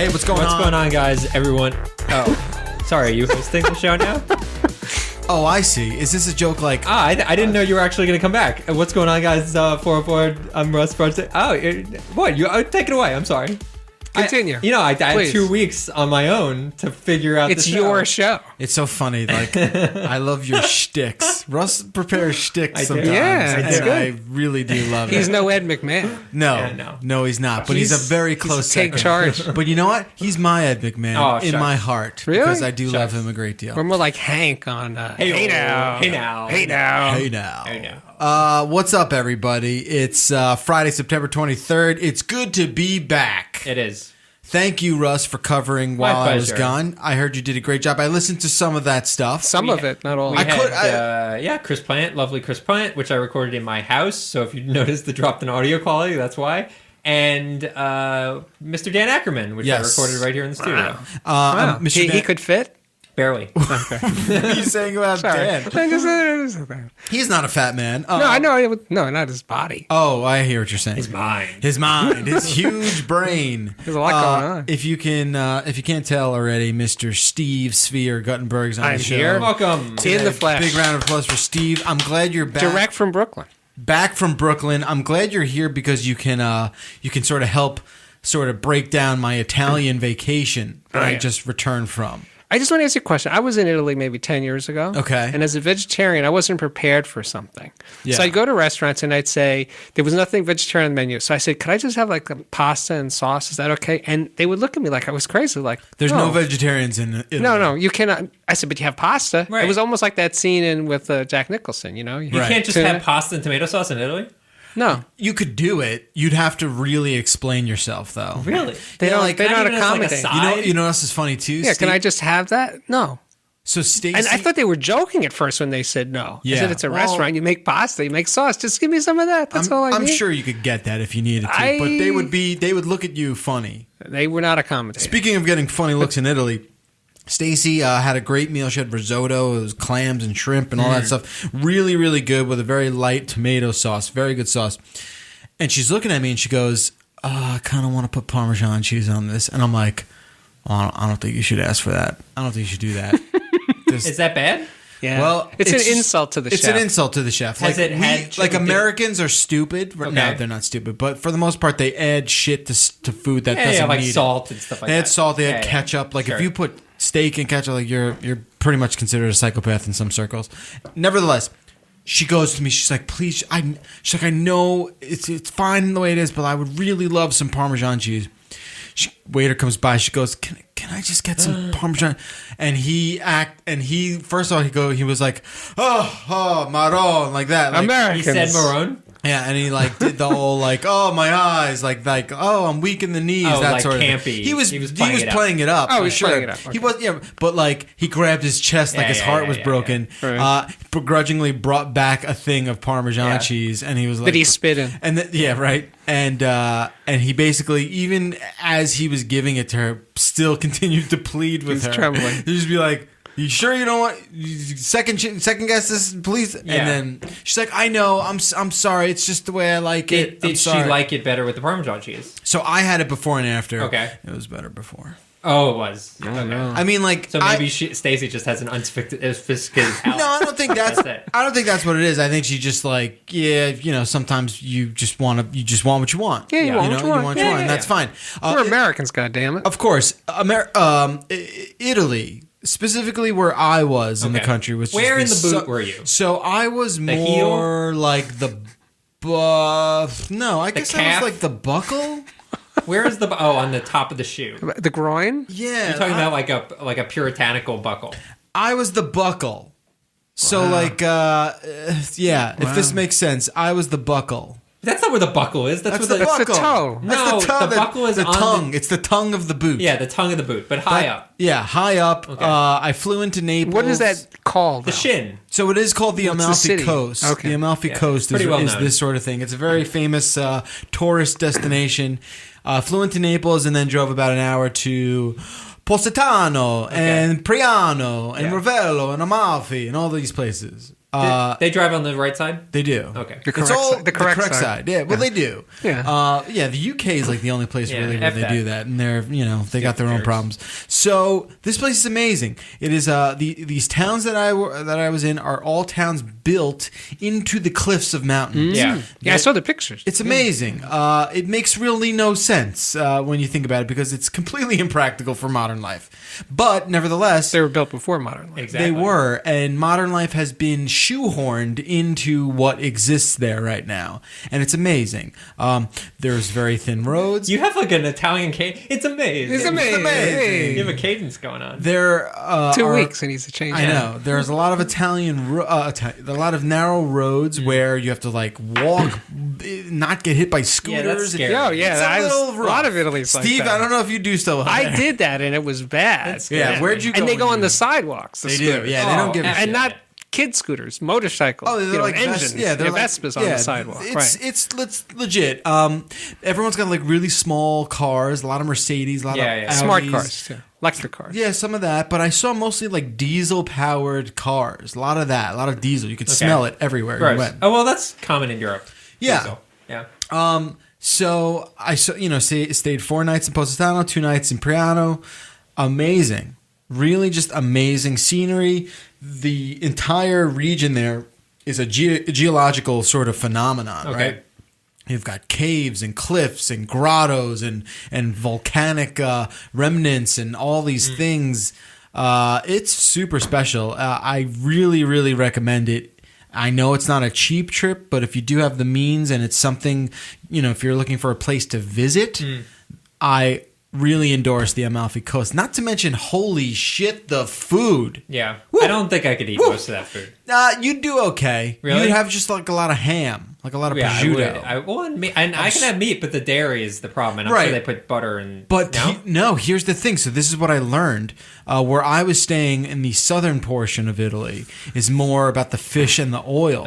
Hey, what's going on? What's going on, guys? Everyone. Oh, sorry. Are you hosting the show now? Oh, I see. Is this a joke like... I didn't know you were actually going to come back. What's going on, guys? 404, I'm Russ. What? Take it away. I'm sorry. Continue. I had 2 weeks on my own to figure out It's the show. your show. It's so funny. Like, I love your shticks. Russ prepares shticks sometimes. Yeah, it's and good. I really do love it. He's no Ed McMahon. No, he's not. But he's a very close Take second. charge. But you know what? He's my Ed McMahon in my heart. Really? Because I do love him a great deal. We're more like Hank on Hey Now. Hey now. Hey Now. Hey now. What's up, everybody? It's Friday, September 23rd. It's good to be back. It is. Thank you, Russ, for covering while I was pleasure. gone. I heard you did a great job. I listened to some of that stuff. Some of it, not all. We had Chris Plant, lovely Chris Plant, which I recorded in my house. So if you notice the drop in audio quality, that's why. And Mr. Dan Ackerman, which I recorded right here in the studio. Wow. Mr. He could fit? Barely. What are you saying about Dan? No, He's not a fat man. I know. No, not his body. Oh, I hear what you're saying. His mind. His huge brain. There's a lot going on. If you can't tell already, Mr. Steve Sphere Guttenberg's on I'm the show. here. Welcome. In the flesh. Big round of applause for Steve. I'm glad you're back. Direct from Brooklyn. Back from Brooklyn. I'm glad you're here because you can sort of help sort of break down my Italian vacation that I just returned from. I just want to ask you a question. I was in Italy maybe 10 years ago. Okay. And as a vegetarian, I wasn't prepared for something. Yeah. So I'd go to restaurants and I'd say, there was nothing vegetarian on the menu. So I said, could I just have like a pasta and sauce? Is that okay? And they would look at me like I was crazy. Like, There's no vegetarians in Italy. No, you cannot. I said, but you have pasta. Right. It was almost like that scene with Jack Nicholson, you know? You can't just have pasta and tomato sauce in Italy? No. You could do it. You'd have to really explain yourself, though. Really? They don't even accommodate. as, like, a side? You know what else is funny, too? Yeah, can I just have that? No. So Stacey... And I thought they were joking at first when they said no. Yeah. I said, it's a restaurant. You make pasta. You make sauce. Just give me some of that. That's all I need. I'm sure you could get that if you needed to, but they would look at you funny. They were not accommodating. Speaking of getting funny looks in Italy, Stacey had a great meal. She had risotto, it was clams and shrimp and all that stuff. Really, really good with a very light tomato sauce. Very good sauce. And she's looking at me and she goes, I kind of want to put Parmesan cheese on this. And I'm like, I don't think you should ask for that. I don't think you should do that. Is that bad? Yeah. Well, it's an insult to the chef. It's an insult to the chef. Has it had like Americans are stupid. Okay. No, they're not stupid. But for the most part, they add shit to food that doesn't like need salt and stuff like that. They add salt. They add ketchup. Like if you put steak and ketchup, like you're pretty much considered a psychopath in some circles. Nevertheless, she goes to me. She's like, "Please, she's like, I know it's fine the way it is, but I would really love some Parmesan cheese." Waiter comes by. She goes, "Can I just get some Parmesan?" And he first of all he was like, "Oh, marron," like that. Like, Americans. He said marron? Yeah, and he like did the whole like, "Oh, my eyes," like oh, I'm weak in the knees, that like sort of campy. thing. He was playing it up. Oh, he was sure. playing it up. Okay. He was, but like he grabbed his chest like his heart was broken. Yeah. Right. Begrudgingly brought back a thing of Parmesan cheese, and he was like, "Did he spit in?" And right. And he basically, even as he was giving it to her, still continued to plead with her. Trembling. He'd just be like, "You sure you don't want second guess this, please?" Yeah. And then she's like, "I know. I'm sorry. It's just the way I like it." Did she like it better with the Parmesan cheese? So I had it before and after. Okay, it was better before. Oh, it was. I know. I mean, like, so maybe Stacey just has an unsophisticated palate. No, I don't think that's. I don't think that's what it is. I think she just like, sometimes you just want what you want. Yeah, you want what you want. Want, and that's fine. We're Americans, goddammit. Of course, Italy. Specifically where I was in the country. Where in the boot were you? So I was more like the... no, I guess I was like the buckle. Where is the... Oh, on the top of the shoe. The groin? Yeah. You're talking about like a puritanical buckle. I was the buckle. So if this makes sense, I was the buckle. That's not where the buckle is. That's where the toe. No, the buckle is the on tongue. It's the tongue of the boot. Yeah, the tongue of the boot, but high up. Yeah, high up. Okay. I flew into Naples. What is that called? The shin. So it is called the Amalfi Coast. Okay. The Amalfi Coast is this sort of thing. It's a very famous tourist destination. Flew into Naples and then drove about an hour to Positano and Priano and Ravello and Amalfi and all these places. They drive on the right side? They do. Okay. The correct side. Yeah, well, they do. Yeah. The UK is like the only place really where F they that. do that, and they're they got their own cares? problems. So this place is amazing. It is these towns that I was in are all towns built into the cliffs of mountains. Yeah. Yeah, I saw the pictures. It's amazing. It makes really no sense when you think about it because it's completely impractical for modern life. But nevertheless, They were built before modern life. Exactly. they were, and modern life has been shoehorned into what exists there right now, and it's amazing. There's very thin roads. You have like an Italian cadence. It's amazing. It's amazing. You have a cadence going on. There 2 are- weeks, it needs to change. I know. There's a lot of a lot of narrow roads where you have to like walk, not get hit by scooters. scary. Oh, yeah. It's A lot of Italy's like Steve, that. I don't know if you do still. I did that, and it was bad. That's Yeah, where'd you go? And they when go you- on the sidewalks. The They do. scooters. Yeah, they don't give a F shit. And not kid scooters, motorcycles. Oh, they're like engines. yeah, they're like Vespas on the sidewalk. It's legit. Everyone's got like really small cars. A lot of Mercedes. A lot of Audis. Smart cars, too. Electric cars. Yeah, some of that, but I saw mostly like diesel-powered cars. A lot of that, a lot of diesel. You could smell it everywhere you Gross. went. Oh, well, that's common in Europe. Yeah. Diesel. Yeah. So I stayed 4 nights in Positano, 2 nights in Priano. Amazing, really, just amazing scenery. The entire region there is a geological sort of phenomenon, Okay. right? You've got caves and cliffs and grottos and volcanic remnants and all these things. It's super special. I really, really recommend it. I know it's not a cheap trip, but if you do have the means and it's something, if you're looking for a place to visit, I really endorse the Amalfi Coast. Not to mention, holy shit, the food. Yeah. Woo. I don't think I could eat most of that food. You'd do okay. Really? You'd have just like a lot of ham, like a lot of prosciutto. I would. I can have meat, but the dairy is the problem. And I'm Right. sure they put butter and. But no? here's the thing. So this is what I learned. Where I was staying in the southern portion of Italy is more about the fish and the oil.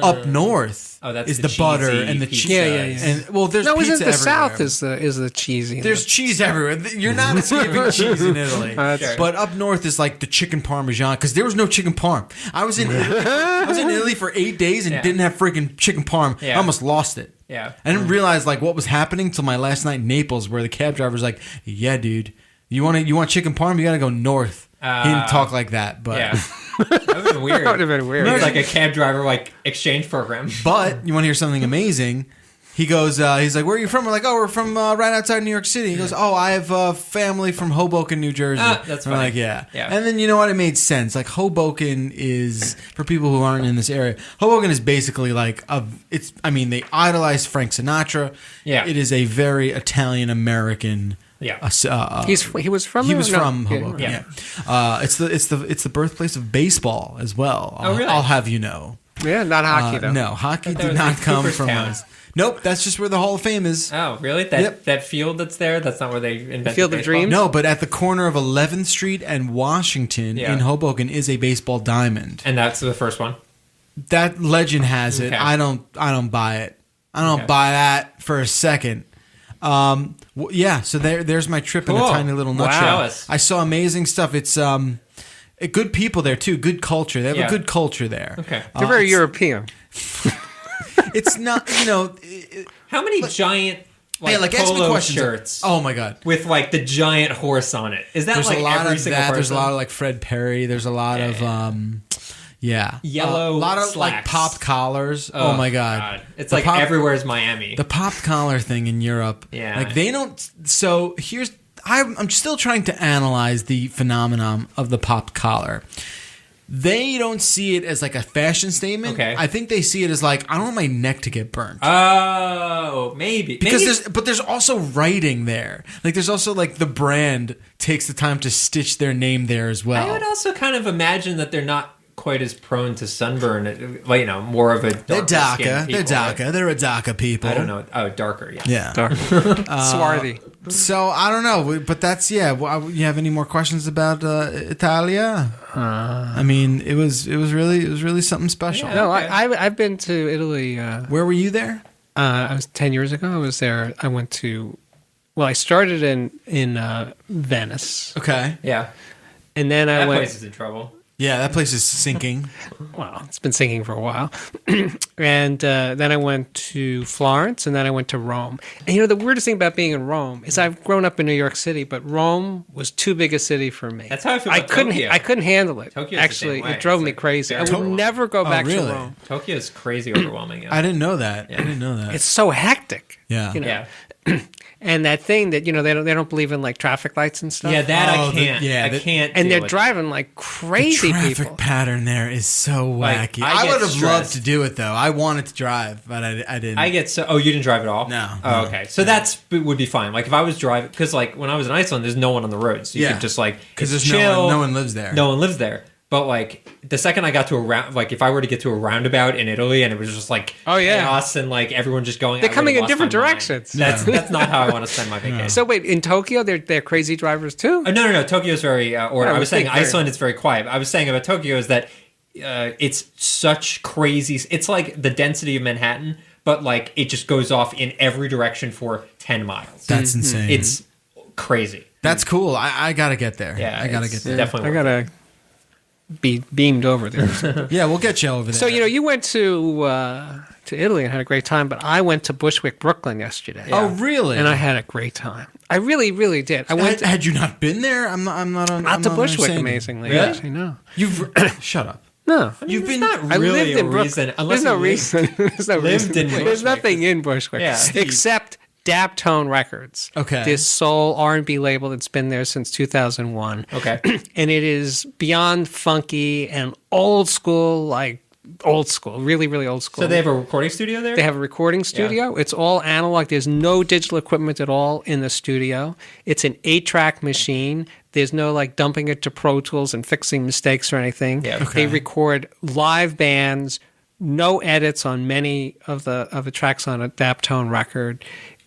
Up north that's is the the butter cheesy and the pizza. cheese. Yeah. And there's No, pizza isn't the south everywhere. is the cheesy? There's cheese everywhere. You're not escaping cheese in Italy. That's But up north is like the chicken parmesan because there was no chicken parm. I was in Italy for 8 days and Yeah. didn't have freaking chicken parm. Yeah. I almost lost it. Yeah. I didn't realize like what was happening till my last night in Naples, where the cab driver's like, "Yeah, dude, you want chicken parm? You got to go north." He didn't talk like that, but Yeah. That would have been weird. That would have been weird. It's like a cab driver exchange program. But you want to hear something amazing? He goes, he's like, "Where are you from?" We're like, "Oh, we're from right outside New York City." He goes, "Oh, I have family from Hoboken, New Jersey." That's And we're funny. like, yeah. Yeah. And then you know what? It made sense. Like Hoboken is, for people who aren't in this area, Hoboken is basically like they idolize Frank Sinatra. Yeah. It is a very Italian American. Yeah. he was from. He there? was No. from Hoboken. Yeah. Yeah. It's the birthplace of baseball as well. Oh, really? I'll have you know. Yeah, not hockey though. No, hockey that did was not like come from Cooperstown. us. Nope, that's just where the Hall of Fame is. Oh, really? That field that's there? That's not where they invented Field of baseball? Dreams? No, but at the corner of 11th Street and Washington Yeah. in Hoboken is a baseball diamond. And that's the first one? That legend has it. Okay. I don't buy it. I don't buy that for a second. Yeah, so there's my trip in a Cool. tiny little Wow. nutshell. Jealous. I saw amazing stuff. It's good people there too. Good culture. They have Yeah. a good culture there. Okay. They're very It's- European. It's not, How many giant ask me polo questions. shirts Oh my god. with the giant horse on it? Is that There's like a lot every of single that. person? There's a lot of like Fred Perry. There's a lot of Yellow a lot of like slacks. popped collars. Oh, my god. It's The like pop- everywhere's Miami. The popped collar thing in Europe. Yeah. Like they don't. So I'm still trying to analyze the phenomenon of the popped collar. They don't see it as like a fashion statement. Okay. I think they see it as like, I don't want my neck to get burnt. Oh, maybe. Because there's also writing there. Like there's also like the brand takes the time to stitch their name there as well. I would also kind of imagine that they're not quite as prone to sunburn. More of a They're darker DACA. They're DACA. They're a DACA people. I don't know. Oh, darker. Yeah. Yeah. Dark. Swarthy. So I don't know, but that's You have any more questions about Italia? I mean, it was really something special. Yeah. No, Okay. I've been to Italy. Where were you there? I was 10 years ago. I was there. I went to. Well, I started in Venice, Okay. Yeah. and then I That went. place is in trouble. Yeah, that place is sinking. Well, it's been sinking for a while. And then I went to Florence, and then I went to Rome. And the weirdest thing about being in Rome is I've grown up in New York City, but Rome was too big a city for me. That's how I feel about Tokyo. I couldn't handle it. Tokyo's Actually, the same way. it drove It's me like crazy. I very would never go back really? to Rome. Tokyo's crazy overwhelming. Yeah. I didn't know that. I didn't know that. It's so hectic. Yeah. Yeah. And that thing that they don't believe in like traffic lights and stuff. Yeah, that Oh, I can't. I can't. And deal they're with driving like crazy the traffic people. pattern there is so Like, wacky. I I get would have loved stressed. to do it though. I wanted to drive, but I didn't. I get so. Oh, you didn't drive at all? No. Oh, okay. So that's would be fine. Like if I was driving, because like when I was in Iceland, there's no one on the road, so you could just like because it's there's chill. no one lives there. No one lives there. But like the second I got to a round, like if I were to get to a roundabout in Italy and it was just like chaos and like everyone just going, They're I coming would've in lost different my mind. directions. That's not how I want to spend my vacation. So wait, in Tokyo, they're crazy drivers too? Oh, no. Tokyo's very. Or I was saying think very- Iceland is very quiet. I was saying about Tokyo is that it's such crazy. It's like the density of Manhattan, but like it just goes off in every direction for 10 miles. That's insane. It's crazy. That's cool. I gotta get there. Yeah, I gotta it's get there. definitely I worth gotta be beamed over there. Yeah, we'll get you over there. So you went to Italy and had a great time, but I went to Bushwick, Brooklyn yesterday. Oh, really? And I had a great time. I really, really did. I went had you not been there? I'm not on. not I'm to not Bushwick, understanding. amazingly. Really? Yes, I know. You've shut up. No. You've been. not I really lived a in Brooklyn. reason. Unless There's no you reason. There's no lived reason. in There's Bushwick. nothing in Bushwick Yeah. except Daptone Records. Okay. This soul R&B label that's been there since 2001. Okay. And it is beyond funky and old school, like old school, really, really old school. So they have a recording studio there? They have a recording studio. It's all analog. There's no digital equipment at all in the studio. It's an 8-track machine. There's no like dumping it to Pro Tools and fixing mistakes or anything. Yeah. Okay. They record live bands, no edits on many of the tracks on a Daptone record,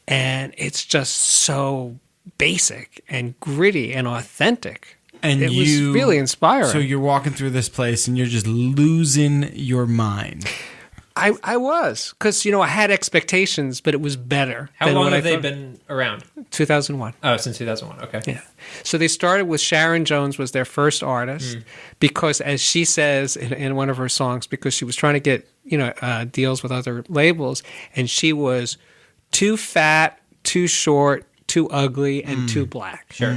and it's just so basic and gritty and authentic. And it was really inspiring. So you're walking through this place and you're just losing your mind. I was, because I had expectations, but it was better. How than long what have I they thought. been around? 2001. Oh, since 2001. Okay. Yeah. So they started with Sharon Jones was their first artist because, as she says in one of her songs, because she was trying to get deals with other labels, and she was too fat, too short, too ugly, and too black. Sure.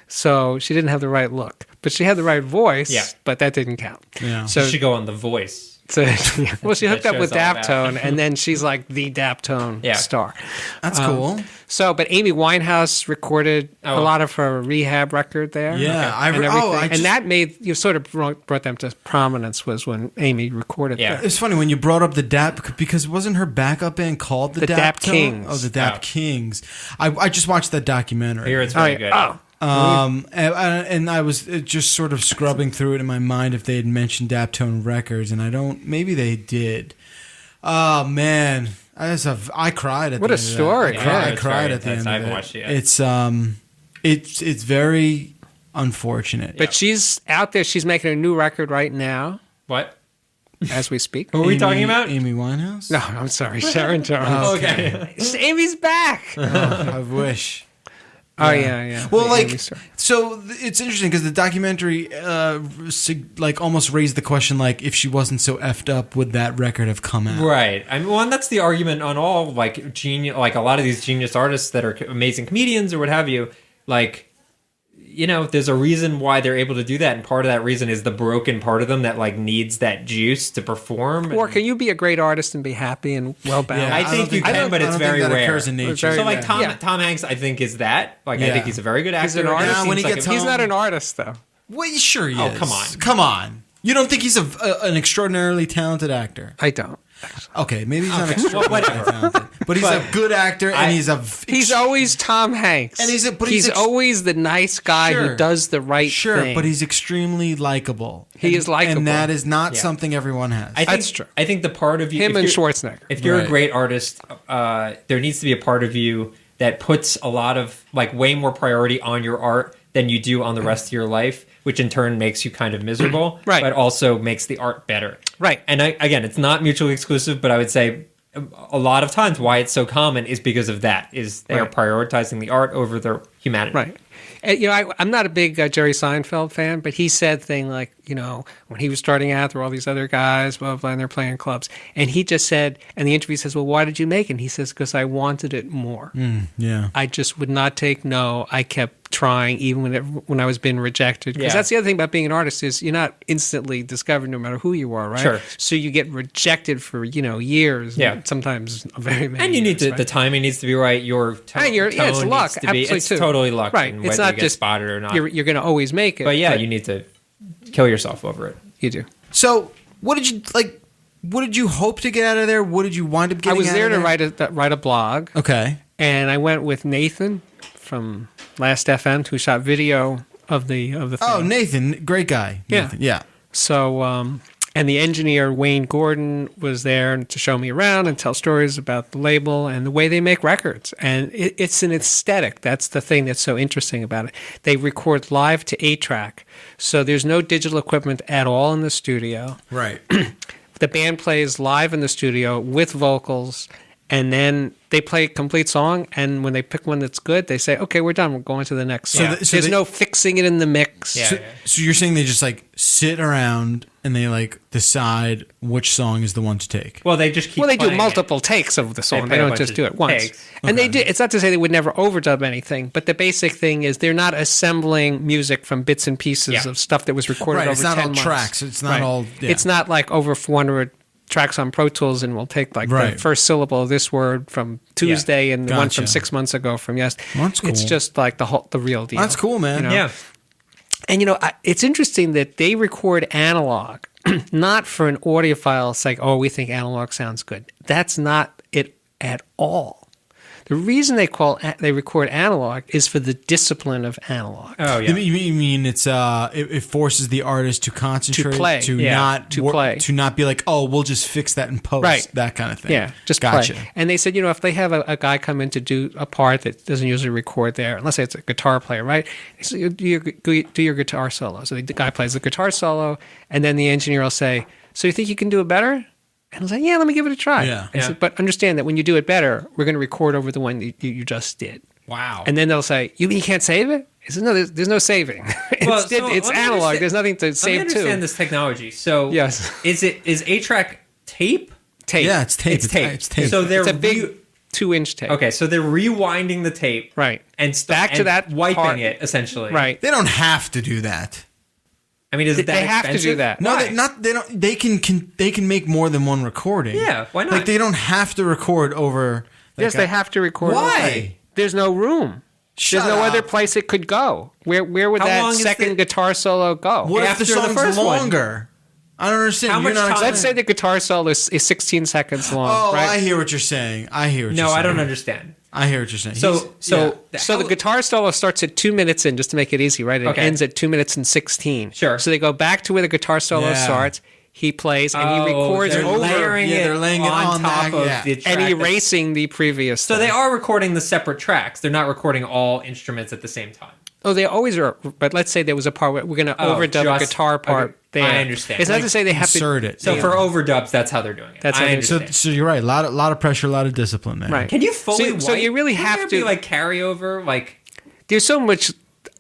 So she didn't have the right look, but she had the right voice. Yeah. But that didn't count. Yeah. So You should go on The Voice. So, well, she hooked That up with show's all about. Daptone, and then she's like the Daptone star. That's cool. So, but Amy Winehouse recorded Oh. a lot of her rehab record there. Yeah, I and re- everything. I and just- that sort of brought them to prominence was when Amy recorded Yeah. that. It's funny when you brought up the Dap, because wasn't her backup band called the Dap Tone? Kings. Oh, the Dap Oh. Kings. I just watched that documentary. Here it's very good. Oh, And I was just sort of scrubbing through it in my mind if they had mentioned Daptone Records, and maybe they did. Oh man, I cried at What the a end of that. story. I it's cried very at the intense. end I of haven't it. watched it yet. It's very unfortunate. but she's out there. She's making a new record right now What? as we speak. Who are we talking about? Amy Winehouse? No, I'm sorry, Sharon Jones. Oh, Okay. Amy's back. I wish. Oh yeah. Well, like, Amy's story. so it's interesting because the documentary, like, almost raised the question, like, if she wasn't so effed up, would that record have come out? Right. I mean, one, that's the argument on all, like, genius, like, a lot of these genius artists that are amazing comedians or what have you, like, there's a reason why they're able to do that, and part of that reason is the broken part of them that, like, needs that juice to perform. Or can you be a great artist and be happy and well balanced? I don't think you can, but I it's don't very think that rare. occurs in nature. very So, like, rare. Tom Hanks, I think, is that. Like, I Yeah. think he's a very good actor. He's an artist. Seems when he like gets a- home- He's not an artist though. Well, sure he Oh, is. come on. Come on. You don't think he's an extraordinarily talented actor? I don't. Okay, maybe he's not Well, extraordinarily whatever. talented, but he's a good actor, and He's always Tom Hanks, And he's he's always the nice guy Sure. who does the right thing. but he's extremely likable. He is likable. and that is not Yeah. something everyone has. I think, That's true. I think the part of you... him if and you're- Schwarzenegger. If you're Right. a great artist, there needs to be a part of you that puts a lot of, like, way more priority on your art than you do on the rest of your life, which in turn makes you kind of miserable, Right. but also makes the art better. Right. And again, it's not mutually exclusive, but I would say a lot of times why it's so common is because of that, is they are Right. prioritizing the art over their humanity. Right. And, I'm not a big Jerry Seinfeld fan, but he said thing like, when he was starting out, there were all these other guys, blah, blah, blah, and they're playing clubs. And he just said, and the interview says, well, why did you make it? And he says, because I wanted it more. Yeah. I just would not take no. I kept trying even when I was being rejected. Because that's the other thing about being an artist is you're not instantly discovered no matter who you are, right? Sure. So you get rejected for, years. Yeah. Sometimes very many And you need years, to, the timing needs to be right. Your tone it's luck. needs to be, Absolutely it's too. totally luck. Right. And It's whether not you get just spotted or not. You're going to always make it. But you need to kill yourself over it. You do. So what did you like? What did you hope to get out of there? What did you wind up getting? I was out there of to write a blog. Okay. And I went with Nathan from Last FM who shot video of the thing. Oh, Nathan, great guy. Yeah. Nathan, yeah. So, and the engineer, Wayne Gordon, was there to show me around and tell stories about the label and the way they make records. And it's an aesthetic. That's the thing that's so interesting about it. They record live to 8-track. So there's no digital equipment at all in the studio. Right. The band plays live in the studio with vocals, and then they play a complete song, and when they pick one that's good, they say, okay, we're done. We're going to the next song. There's no fixing it in the mix. Yeah. So you're saying they just like sit around and they like decide which song is the one to take? Well, they just keep They do playing multiple takes of the song. play They a don't bunch just of do it once. takes. And they did. It's not to say they would never overdub anything, but the basic thing is they're not assembling music from bits and pieces of stuff that was recorded Right, over it's not 10 all months. tracks. It's not Right. all. Yeah. It's not like over 400 tracks on Pro Tools, and we'll take like the first syllable of this word from Tuesday and the one from Gotcha. 6 months ago from yesterday. Well, that's cool. It's just like the real deal. That's cool, man. Yeah. And it's interesting that they record analog, not for an audiophile. It's like, oh, we think analog sounds good. That's not it at all. The reason they record analog is for the discipline of analog. Oh, yeah. You mean it's it forces the artist to concentrate, To play. to not be like, oh, we'll just fix that in post, Right. that kind of thing. Yeah, just gotcha. play. And they said, if they have a guy come in to do a part that doesn't usually record there, let's say it's a guitar player, right? So you do your guitar solo. So the guy plays the guitar solo, and then the engineer will say, so you think you can do it better? And I was like, yeah, let me give it a try. Yeah. I said, but understand that when you do it better, we're going to record over the one you just did. Wow. And then they'll say, you mean you can't save it? I said, no, there's no saving. Well, it's analog. There's nothing to save to. Let me understand this technology. So Yes. is 8-track tape? Tape. Yeah, it's tape. It's tape. It's tape. So they're It's a big 2-inch tape. okay. So they're rewinding the tape, Right. And Back to that wiping part. it essentially, Right. They don't have to do that. I mean, is that They have to expensive? do that. No, Why? they don't. They can make more than one recording. Yeah, why not? Like they don't have to record over. Yes, they have to record. Why? There's no room. Shut There's no up. other place it could go. Where would How that long is second the- guitar solo go? What if After the the song's first one? longer? I don't understand. How You're much not time- explaining. Let's say the guitar solo is 16 seconds long. Oh, right? I hear what you're saying. No, I don't understand. I hear what you're saying. So So the guitar solo starts at 2 minutes in, just to make it easy, right? It Okay. ends at 2 minutes and 16. Sure. So they go back to where the guitar solo Yeah. starts. He plays and he records they're over, layering Yeah, it they're laying it on top that, of yeah. the track. and erasing the previous. So they are recording the separate tracks. They're not recording all instruments at the same time. Oh, they always are. But let's say there was a part where we're going to overdub a just- guitar part. okay, There. I understand. It's not Like, to say they have to insert it. So Yeah. for overdubs, that's how they're doing it. That's how I they- So, understand. so you're right. A lot of pressure, a lot of discipline there. Right. Can you fully So you really Can have there to be like carryover, like There's so much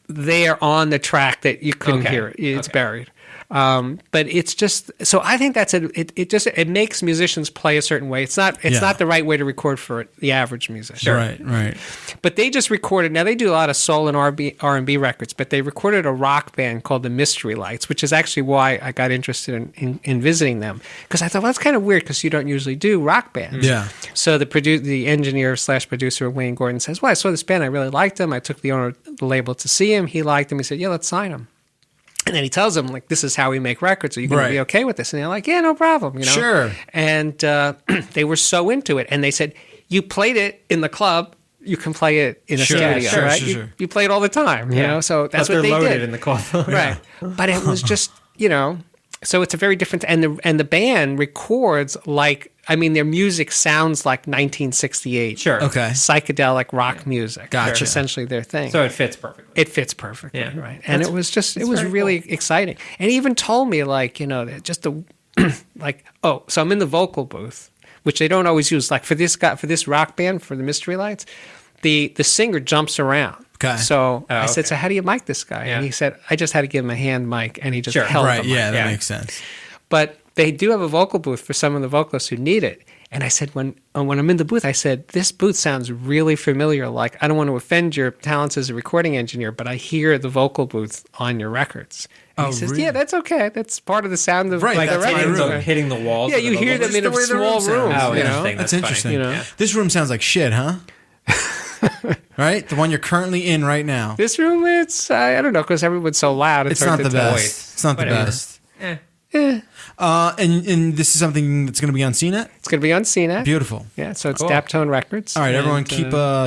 there on the track that you couldn't Okay. hear it. It's Okay. buried. But it's just so I think that's it makes musicians play a certain way. It's not Yeah. the right way to record for the average musician. Right. But they just recorded. Now they do a lot of soul and R&B records, but they recorded a rock band called the Mystery Lights, which is actually why I got interested in visiting them, because I thought, well, that's kind of weird because you don't usually do rock bands. Yeah. So the engineer / producer Wayne Gordon says, well, I saw this band, I really liked them. I took the owner of the label to see him. He liked them. He said, yeah, let's sign them. And then he tells them, like, this is how we make records. Are you going to be okay with this? And they're like, yeah, no problem. Sure. And they were so into it. And they said, you played it in the club. You can play it in a studio, sure, right? sure. You play it all the time, you know? So that's Plus what they they're loaded did. in the cloth. Right. But it was just, so it's a very different, and the band records like, I mean, their music sounds like 1968. Sure. Okay. Psychedelic rock music. Gotcha. That's essentially their thing. So it fits perfectly. It fits perfectly, Yeah. right? And it was just, it was very really exciting. And he even told me, like, just the, like, oh, so I'm in the vocal booth, which they don't always use. Like for this rock band, for the Mystery Lights, the singer jumps around. Okay. So I said, okay. so how do you mic this guy? Yeah. And he said, I just had to give him a hand mic, and he just Sure. held Right. the mic. Yeah, that Yeah. makes sense. But they do have a vocal booth for some of the vocalists who need it. And I said, when I'm in the booth, I said, this booth sounds really familiar. Like, I don't want to offend your talents as a recording engineer, but I hear the vocal booth on your records. And Oh, he says, really? yeah, that's okay. That's part of the sound of Right, like that's the my record. room. Hitting the walls. Yeah, of the you hear vocal them in a the way the small room sounds. room. Oh, you know? interesting. That's funny. interesting. You know? Yeah. This room sounds like shit, huh? Right? The one you're currently in right now. This room, it's, I don't know, because everyone's so loud. It's hard not the to tell. best. It's not the Whatever. best. Eh. And this is something that's going to be on CNET? It's going to be on CNET. Beautiful. Yeah, so it's Cool. Daptone Records. All right, everyone, And,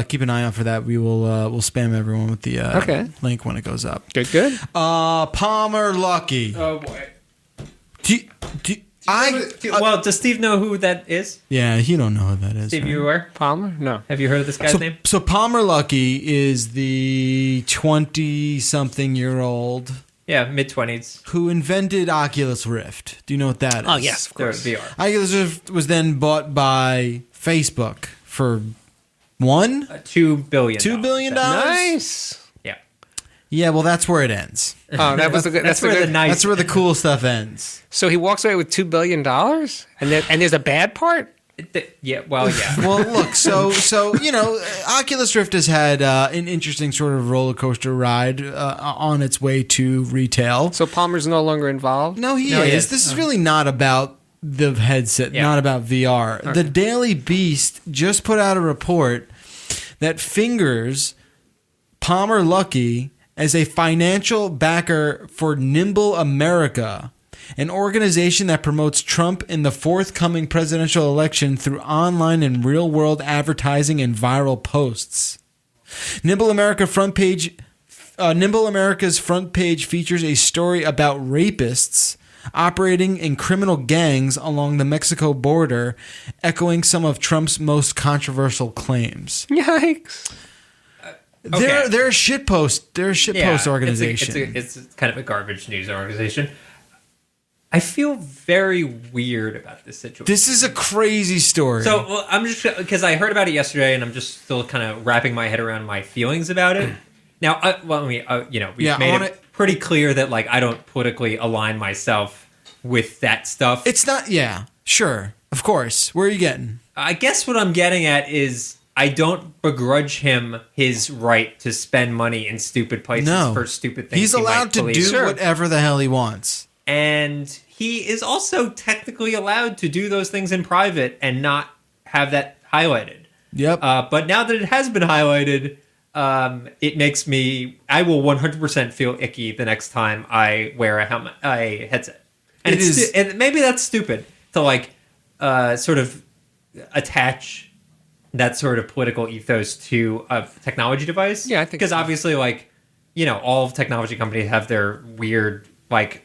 keep an eye out for that. We'll spam everyone with the Okay. link when it goes up. Good. Palmer Luckey. Oh boy. Well, does Steve know who that is? Yeah, you don't know who that is. Steve, right? you aware? Palmer? No. Have you heard of this guy's name? So Palmer Luckey is the 20-something-year-old Yeah, mid-20s. who invented Oculus Rift. Do you know what that is? Oh, yes, of course. VR. Oculus Rift was then bought by Facebook for $2 billion. $2 billion? Nice. Yeah. Yeah, well, that's where it ends. Oh, that was a good. That's That's a where good. the nice. That's where the cool stuff ends. So he walks away with $2 billion, and there's a bad part. Yeah. Well, yeah. Well, look, so Oculus Rift has had an interesting sort of roller coaster ride on its way to retail. So Palmer's no longer involved. No, he No, he is. is. This is really not about the headset, Yeah. not about VR. Okay. The Daily Beast just put out a report that fingers Palmer Luckey as a financial backer for Nimble America, an organization that promotes Trump in the forthcoming presidential election through online and real-world advertising and viral posts. Nimble America's front page features a story about rapists operating in criminal gangs along the Mexico border, echoing some of Trump's most controversial claims. Yikes! Okay. They're a shitpost. They're a shitpost organization. It's kind of a garbage news organization. I feel very weird about this situation. This is a crazy story. So well, I'm just because I heard about it yesterday, and I'm just still kind of wrapping my head around my feelings about it. Now, we've made it pretty clear that like I don't politically align myself with that stuff. It's not. Yeah, sure, of course. Where are you getting? I guess what I'm getting at is I don't begrudge him his right to spend money in stupid places for stupid things. He's allowed to do whatever the hell he wants. And he is also technically allowed to do those things in private and not have that highlighted. Yep. But now that it has been highlighted, it makes me. I will 100% feel icky the next time I wear a headset. And and maybe that's stupid to like sort of attach that sort of political ethos to a technology device. Yeah, I think because obviously, like all of technology companies have their weird like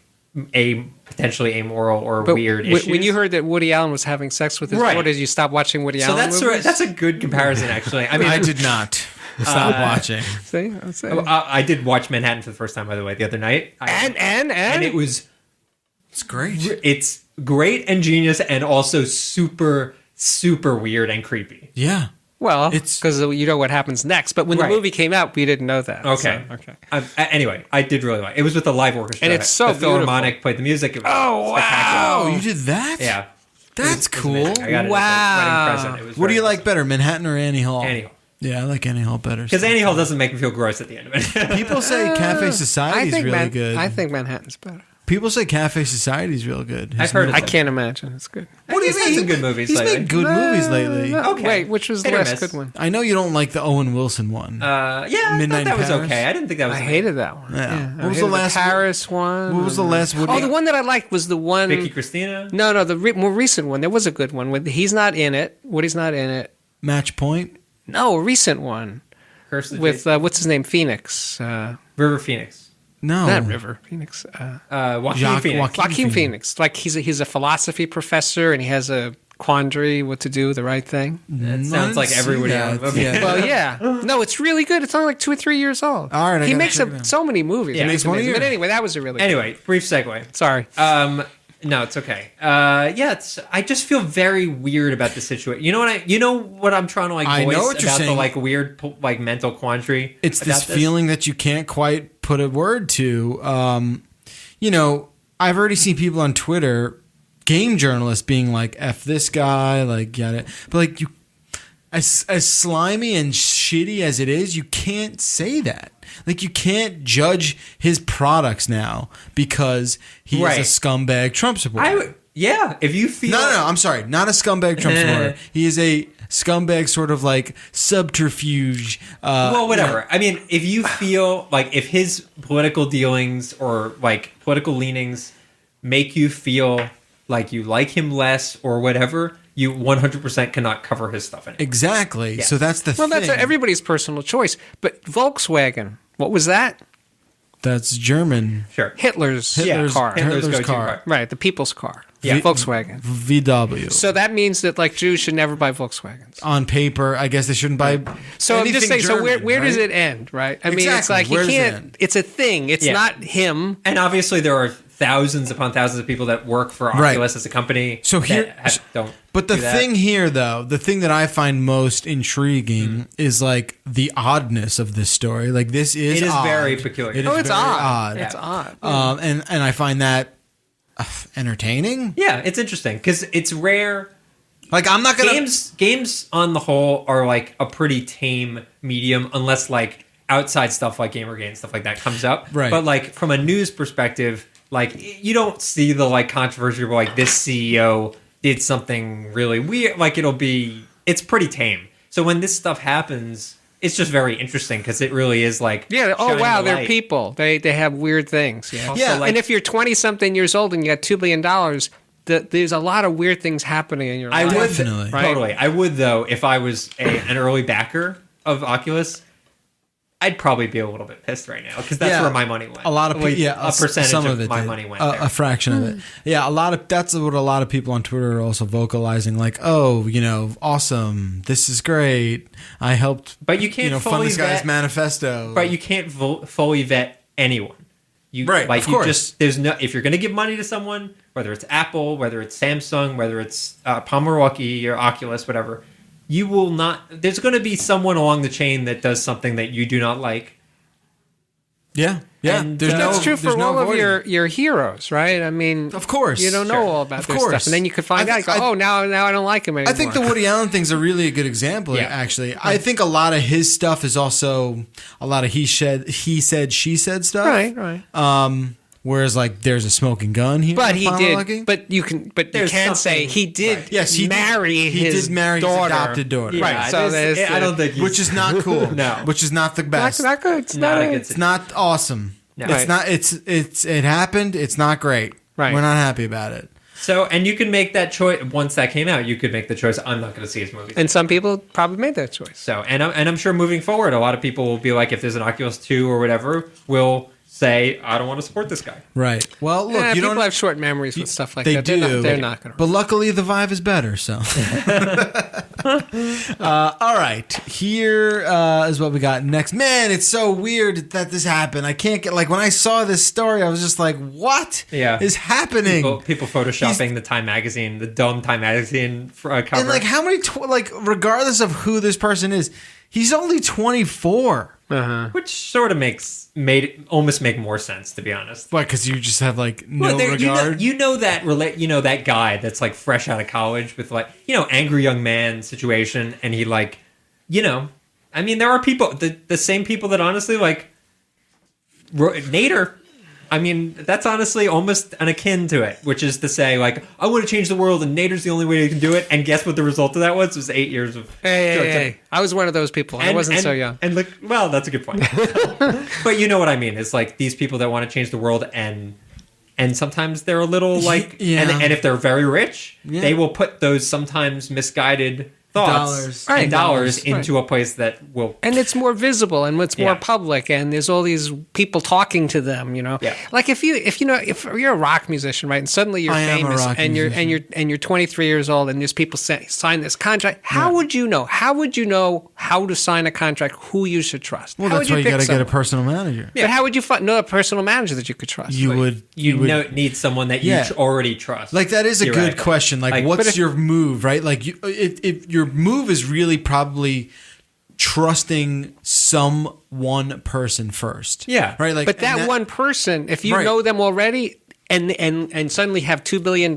potentially amoral or weird issues. When you heard that Woody Allen was having sex with his daughters, you stopped watching Woody Allen movies? That's a good comparison, actually. I mean, I did not stop watching. See? I did watch Manhattan for the first time, by the way, the other night. And it was... It's great. It's great and genius and also super, super weird and creepy. Yeah. Well, it's because you know what happens next. But when the movie came out, we didn't know that. Okay. So, okay. Anyway, I did really like it. It was with the live orchestra. And it's so the Philharmonic played the music. It was spectacular. Oh, you did that? Yeah. That's cool. I got it as a wedding present. It was what do you very like better, Manhattan or Annie Hall? Annie Hall. Yeah, I like Annie Hall better. Because Annie Hall doesn't make me feel gross at the end of it. People say Cafe Society is really good. I think Manhattan's better. People say Cafe Society is real good. I've heard it. I can't imagine it's good. What do you mean? He's had some good movies He's lately. made good movies lately. Okay. Wait, which was the Hit or last miss. good one? I know you don't like the Owen Wilson one. Yeah, I Midnight thought that in was Paris? okay. I didn't think that was. I hated that one. Yeah. I What was the hated last Paris one? What was the last Woody? Oh, the one that I liked was the one. Vicky Cristina. No, the more recent one. There was a good one with he's not in it. Woody's not in it. Match Point. No, a recent one Curse of with what's his name? Phoenix. River Phoenix. No. Not River Phoenix. Joaquin Phoenix. Joaquin Phoenix. Like he's a philosophy professor and he has a quandary what to do, the right thing. That sounds like every Woody Allen movie. Yeah. Well, yeah. No, it's really good. It's only like 2 or 3 years old. All right, I he gotta makes check it out. so many movies. Yeah. It's Makes one a amazing. year. But anyway, that was a really Anyway, brief segue. good. Sorry. No, it's okay. I just feel very weird about the situation. You know what I'm trying to like I voice know what you're about the saying. like weird like mental quandary. It's about this feeling that you can't quite put a word to. I've already seen people on Twitter, game journalists, being like, "F this guy," like, get it. But like you, as slimy and shitty as it is, you can't say that. Like, you can't judge his products now because he is a scumbag Trump supporter. If you feel... No, I'm sorry. Not a scumbag Trump supporter. He is a scumbag sort of like subterfuge. Well, whatever. I mean, if you feel like if his political dealings or like political leanings make you feel like you like him less or whatever, you 100% cannot cover his stuff anymore. Exactly. Yeah. So that's the thing. Well, that's everybody's personal choice. But Volkswagen, what was that? That's German. Sure. Hitler's car. Hitler's car. Right, the people's car. Yeah. Volkswagen. VW. So that means that like Jews should never buy Volkswagens. On paper, I guess they shouldn't buy. So I'm just saying. German, so where does right? it end, right? I mean, Exactly. it's like Where you does it can't. end? It's a thing. It's not him. And obviously, there are thousands upon thousands of people that work for Oculus as a company. So here, don't. But the thing here, though, the thing that I find most intriguing is like the oddness of this story. Like, this is It is odd. very peculiar. It is It's very odd. odd. It's odd. And I find that entertaining. Yeah, it's interesting because it's rare. Like, I'm not gonna Games on the whole are like a pretty tame medium, unless like outside stuff like Gamergate and stuff like that comes up. Right. But like from a news perspective, like you don't see the like controversy of like this CEO did something really weird. Like it's pretty tame. So when this stuff happens, it's just very interesting because it really is like Oh wow, shining a they're light. people. They have weird things. Yeah. Also, Yeah, like, And if you're 20-something years old and you got $2 billion, there's a lot of weird things happening in your I life. would Definitely. Right? totally. I would though if I was an early backer of Oculus. I'd probably be a little bit pissed right now because that's where my money went. A lot of people, a percentage some of it my did. money went there. A fraction of it. Yeah, that's what a lot of people on Twitter are also vocalizing. Like, oh, awesome, this is great. I helped, But you can't fund fully this guy's vet- manifesto. But you can't fully vet anyone. Of course. There's no. If you're going to give money to someone, whether it's Apple, whether it's Samsung, whether it's Palmer Luckey or Oculus, whatever, you will not. There's going to be someone along the chain that does something that you do not like. Yeah. And That's true for there's no all of avoiding your heroes, right? I mean, Of course. you don't know Sure. all about Of their course. stuff, and then you could find out. You go, now I don't like him anymore. I think the Woody Allen thing's a really good example, Yeah. actually. I think a lot of his stuff is also a lot of he said, she said stuff. right. Whereas, like, there's a smoking gun here. But he Palmer did. Luckey. But you can There's say something- he did. Right. Yes, he marry did. He his did marry his daughter. adopted daughter. Yeah, Right, so there's I don't think. Which is not cool. No. Which is not the best. Not good. It's Not not a good It's not awesome. No. It's Right. not. It happened. It's not great. Right. We're not happy about it. So, and you can make that choice once that came out. You could make the choice. I'm not going to see his movies. And some people probably made that choice. So, and I'm sure moving forward, a lot of people will be like, if there's an Oculus 2 or whatever, will say, I don't want to support this guy. Right. Well, look, you people don't. have short memories with stuff like They that. do. They're not going to. But luckily, the Vive is better. So. All right. Here is what we got next. Man, it's so weird that this happened. I can't get, like, when I saw this story, I was just like, what is happening? People photoshopping the Time Magazine, the dumb Time Magazine cover. And like, how many? Regardless of who this person is, he's only 24. Which sort of made it almost make more sense, to be honest. What? Because you just have like no Well, regard. you know that guy that's like fresh out of college with like angry young man situation, and he like I mean, there are people the same people that honestly like Nader. I mean, that's honestly almost an akin to it, which is to say, like, I want to change the world, and Nader's the only way you can do it. And guess what the result of that was? It was 8 years of... Hey. I was one of those people. I wasn't so young. And look, well, that's a good point. But you know what I mean. It's like these people that want to change the world, and sometimes they're a little like... Yeah. And if they're very rich, they will put those sometimes misguided thoughts Right. and dollars Right. into a place that will. And it's more visible and it's more Yeah. public, and there's all these people talking to them. Yeah. Like if you're a rock musician, right, and suddenly you're I am a famous, rock and musician. you're 23 years old, and there's people sign this contract. How would you know? How would you know how to sign a contract? Who you should trust? Well, How that's would why you pick got to get a someone? personal manager. But how would you know a personal manager that you could trust? You would Need someone that you Yeah. already trust. like that is a good theoretically. question. Like, But what's if- your move, right? Like, if your move is really probably trusting one person first. Yeah. right. Like, But and that one person, if you Right. know them already, and suddenly have $2 billion,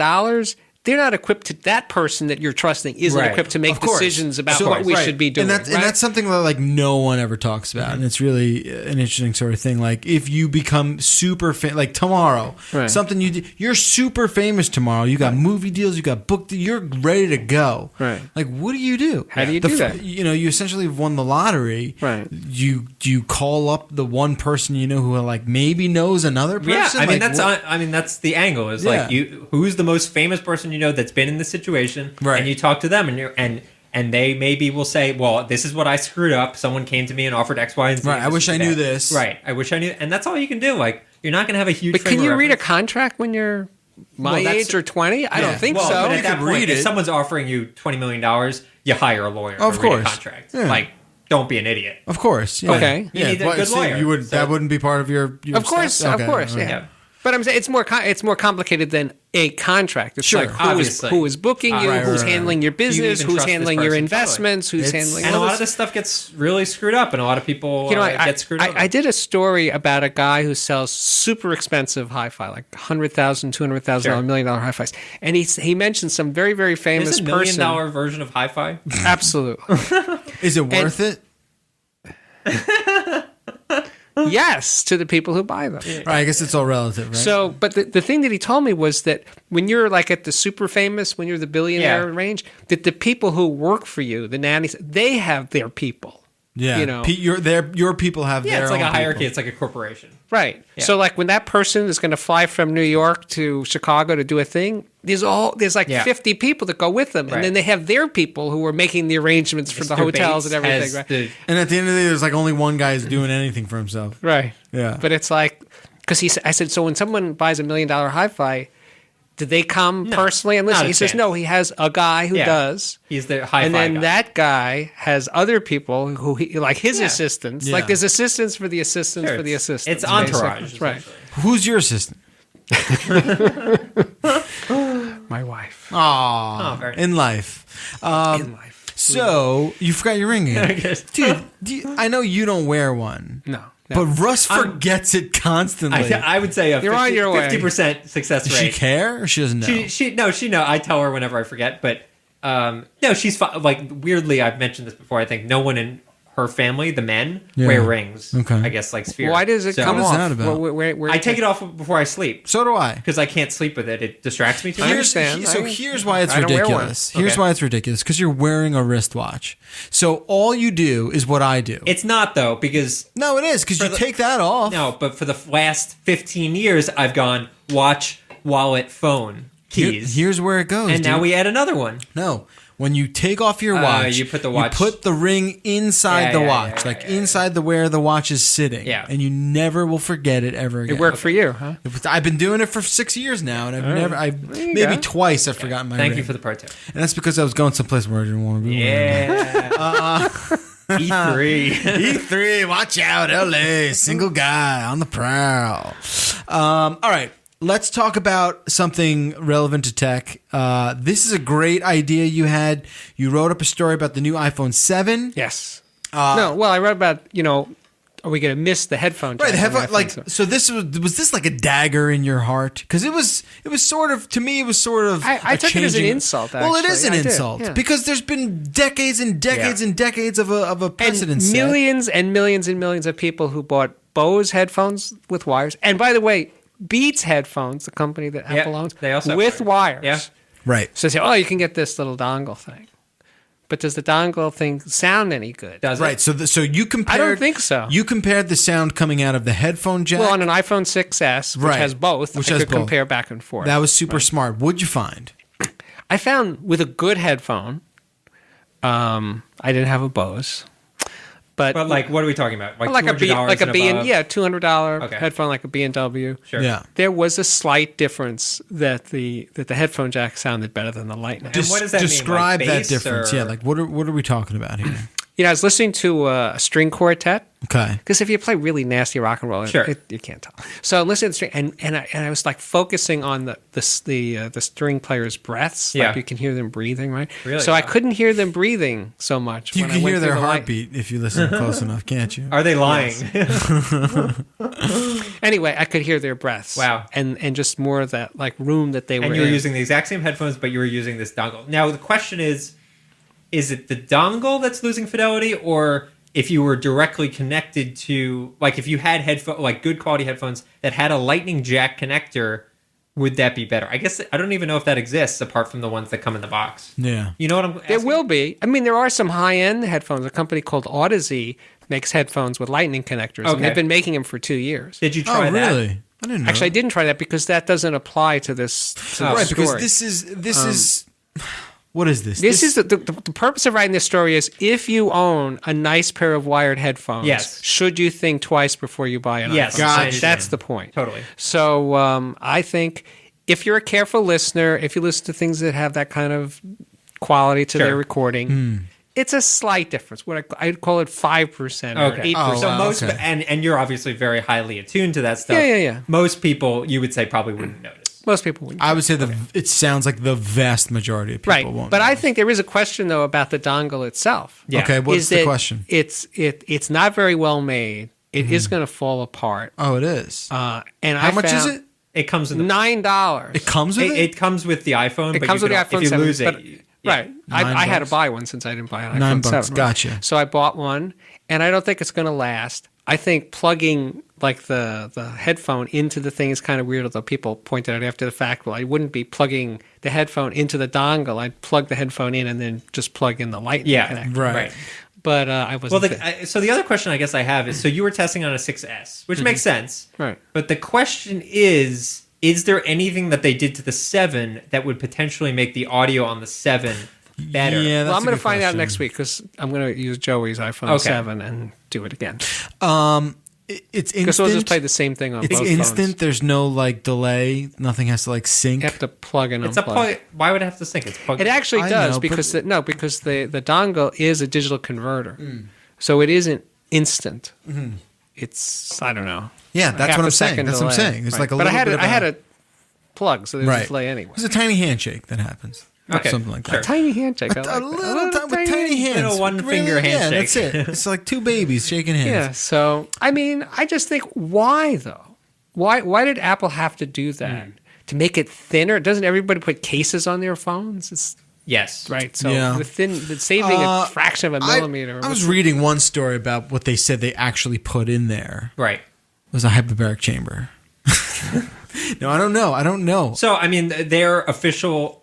they're not equipped to, that person that you're trusting isn't Right. equipped to make Of course. decisions about So, what we right. should be doing. and that's right? and that's something that like no one ever talks about, and it's really an interesting sort of thing. Like if you become super like tomorrow, Right. something you're super famous tomorrow. You got movie deals, you got book, you're ready to go. Right. Like what do you do? How do you do that? You know, you essentially won the lottery. Right. You call up the one person you know who like maybe knows another person. Yeah, I mean Like, that's the angle. Is Yeah. like who's the most famous person you know that's been in this situation, Right. and you talk to them, and they maybe will say, well, this is what I screwed up. Someone came to me and offered X, Y, and Z. Right, I This wish is I knew that. this. Right, I wish I knew, and that's all you can do. Like you're not going to have a huge. But frame can you of read a reference. contract when you're my Well, that's- age or 20? I Yeah. don't think Well, so. but You at that could point, read if it. someone's offering you $20 million, you hire a lawyer. Of to read a course. contract. Yeah. Like, don't be an idiot. Of course. Yeah. Okay. You Yeah. need a But good see, lawyer. You would So- that wouldn't be part of your Of course, stuff? of course, Okay, yeah. all right. Yeah. But I'm saying it's more complicated than a contract. It's Sure. like Obviously. who is booking you, Right, who's right, handling your Do you business, even who's trust this handling your person? investments, who's It's- handling And a all lot this. of this stuff gets really screwed up, and a lot of people get screwed up. I did a story about a guy who sells super expensive hi-fi, like $100,000, $200,000, Sure. $1 million hi-fis, and he mentioned some very, very famous There's a $1 person. million version of hi-fi. Absolutely. Is it worth it? Yes, to the people who buy them. Right, I guess it's all relative, right? So, but the thing that he told me was that when you're like at the super famous, when you're the billionaire Yeah. range, that the people who work for you, the nannies, they have their people. yeah, you know. your people have Yeah, their it's like own a hierarchy. people. It's like a corporation. Right. Yeah. So like when that person is going to fly from New York to Chicago to do a thing, there's like Yeah. 50 people that go with them, Right. and then they have their people who are making the arrangements for the Mr. hotels Bates and everything. has Right. the- And at the end of the day, there's like only one guy who's doing anything for himself. Right. Yeah. But it's like because I said, so when someone buys $1 million hi-fi, did they come No, personally and listen? not a He says chance. no. He has a guy who Yeah. does. He's the hi-fi And then guy. that guy has other people who like his Yeah. assistants. Yeah. Like there's assistants for the assistants Sure, for the it's- assistants. It's entourage, basically. Right. essentially. Who's your assistant? My wife. Aw, Oh, very in life. In life. So you forgot your ring again, guess. dude. I know you don't wear one, No. but Russ forgets it constantly. I would say a You're on your way. 50% success Does she rate. care or she doesn't know? She know. I tell her whenever I forget, but no, she's fine. Like weirdly, I've mentioned this before. I think no one in her family, the men, Yeah. wear rings. Okay. I guess like sphere. Why does it So- come What is off? that about? Where I take it off before I sleep So do I. because I can't sleep with it. It distracts me too I much. understand. So here's why it's I don't wear one. ridiculous. Here's Okay. why it's ridiculous because you're wearing a wristwatch. So all you do is what I do. It's not though because No, it is because you take that off. no, but for the last 15 years, I've gone watch, wallet, phone, keys, Here's where it goes. and now dude. we add another one. No. When you take off your watch, you put the watch- you put the ring inside Yeah, the yeah, watch, yeah, like yeah, yeah. inside the where the watch is sitting. Yeah. And you never will forget it ever again. It worked for you, huh? I've been doing it for 6 years now, and you maybe go. twice I've forgotten my Thank ring. you for the pro tip. And that's because I was going someplace where I didn't want to be. Yeah. E3. E3, watch out, LA, single guy on the prowl. All right, let's talk about something relevant to tech. This is a great idea you had. You wrote up a story about the new iPhone 7. Yes. No. Well, I wrote about are we going to miss the headphone? Right, the jack on headphone, like, so this was this like a dagger in your heart? Because it was sort of, to me, it was sort of. I a took it as an changing- insult, Well, it actually. is an I did, insult yeah. because there's been decades and decades Yeah. and decades of a precedent and set. millions and millions and millions of people who bought Bose headphones with wires. And by the way, Beats headphones, the company that Yeah, Apple owns, they also have with wires. Yeah. Right. So they say, oh, you can get this little dongle thing. But does the dongle thing sound any good? Does Right. it? So you compared. I don't think so. You compared the sound coming out of the headphone jack. Well, on an iPhone 6S, which Right. has both, Which I has could both. compare back and forth. that was super smart. What'd you find? I found with a good headphone, I didn't have a Bose. But like, what are we talking about? Like a B, $200 and above? $200 headphone, like a B&W. Sure. Yeah. There was a slight difference that the headphone jack sounded better than the Lightning. And what does that Describe mean? Like that difference. or- Yeah, like what are we talking about here? I was listening to a string quartet. Okay. Because if you play really nasty rock and roll, Sure. you can't tell. So I'm listening to the string, and I was like focusing on the string player's breaths. Yeah. Like you can hear them breathing, right? Really? So I couldn't hear them breathing so much. You when can I went hear their through the heartbeat if you listen close enough, can't you? Are they lying? Anyway, I could hear their breaths. Wow. And just more of that like room that they were And you were in. using the exact same headphones, but you were using this dongle. Now, the question is it the dongle that's losing fidelity, or if you were directly connected to, like, if you had good quality headphones that had a lightning jack connector, would that be better? I guess I don't even know if that exists apart from the ones that come in the box. Yeah. You know what I'm asking? There will be. I mean, there are some high-end headphones. A company called Audeze makes headphones with lightning connectors, Okay. and they've been making them for 2 years. Did you try Oh, that? really? I didn't know. Actually, I didn't try that because that doesn't apply to this. Right, because story. this is what is this? This is the purpose of writing this story is if you own a nice pair of wired headphones, Yes. should you think twice before you buy an Yes. iPhone? Gotcha. That's the point. Totally. So I think if you're a careful listener, if you listen to things that have that kind of quality to Sure. their recording, it's a slight difference. What I'd call it 5% or Okay. 8%. Oh, So wow, most, okay. and you're obviously very highly attuned to that stuff. Yeah. Most people, you would say, probably wouldn't notice. Most people wouldn't. I would say it sounds like the vast majority of people Right. won't. But know. I think there is a question, though, about the dongle itself. Yeah. Okay, what's Is the that question? It's not very well made. It is going to fall apart. Oh, it is. And How much is it? It comes in the $9. It comes with it? It comes with the iPhone. It but comes you with the can- iPhone If you 7. lose but- it, yeah. Right. I had to $9. buy one since I didn't buy an $9. iPhone 7. Gotcha. So I bought one, and I don't think it's going to last. I think plugging like the headphone into the thing is kind of weird, although people pointed out after the fact, well, I wouldn't be plugging the headphone into the dongle. I'd plug the headphone in and then just plug in the lightning connector. Right. But I wasn't. Well, so the other question I guess I have is, so you were testing on a 6S, which makes sense. Right. But the question is there anything that they did to the 7 that would potentially make the audio on the 7 better? Yeah, that's well, I'm a going to good find out question. next week because I'm going to use Joey's iPhone Okay. 7 and do it again. It's Because we'll just instant. play the same thing on It's both instant. phones. There's no like delay. Nothing has to like sync. You have to plug and It's a unplug. plug. Why would it have to sync? It's plugged. It actually I does know, because the dongle is a digital converter, so it isn't instant. It's I don't know. Yeah, that's half what a I'm saying. second That's what I'm delay. saying. It's Right. like a but little bit of I had a plug, so there's a delay anyway. It's a tiny handshake that happens. Okay, Something like sure. that. Tiny handshake. I A like that. little with tiny hands. Little one-finger Yeah, handshake. that's it. It's like two babies shaking hands. Yeah. So I mean, I just think why though? Why did Apple have to do that to make it thinner? Doesn't everybody put cases on their phones? It's Yes. right. So Yeah. saving a fraction of a millimeter. I was reading one story about what they said they actually put in there. Right. It was a hyperbaric chamber. No, I don't know. I don't know. So, I mean, their official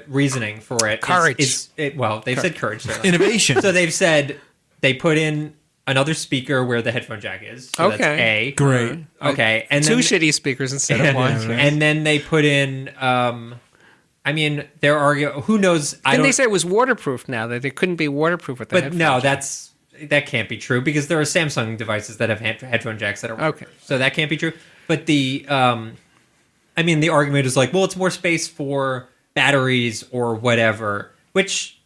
reasoning for it Courage. they've said courage. Certainly. Innovation. So they've said they put in another speaker where the headphone jack is. So that's Okay. A. Great. Okay. And two then, shitty speakers instead of one. and then they put in, I mean, there are, who knows? Didn't they say it was waterproof now? That it couldn't be waterproof with the But headphones? no, that can't be true because there are Samsung devices that have headphone jacks that are Okay. So that can't be true. But the argument is like, well, it's more space for batteries or whatever. Which,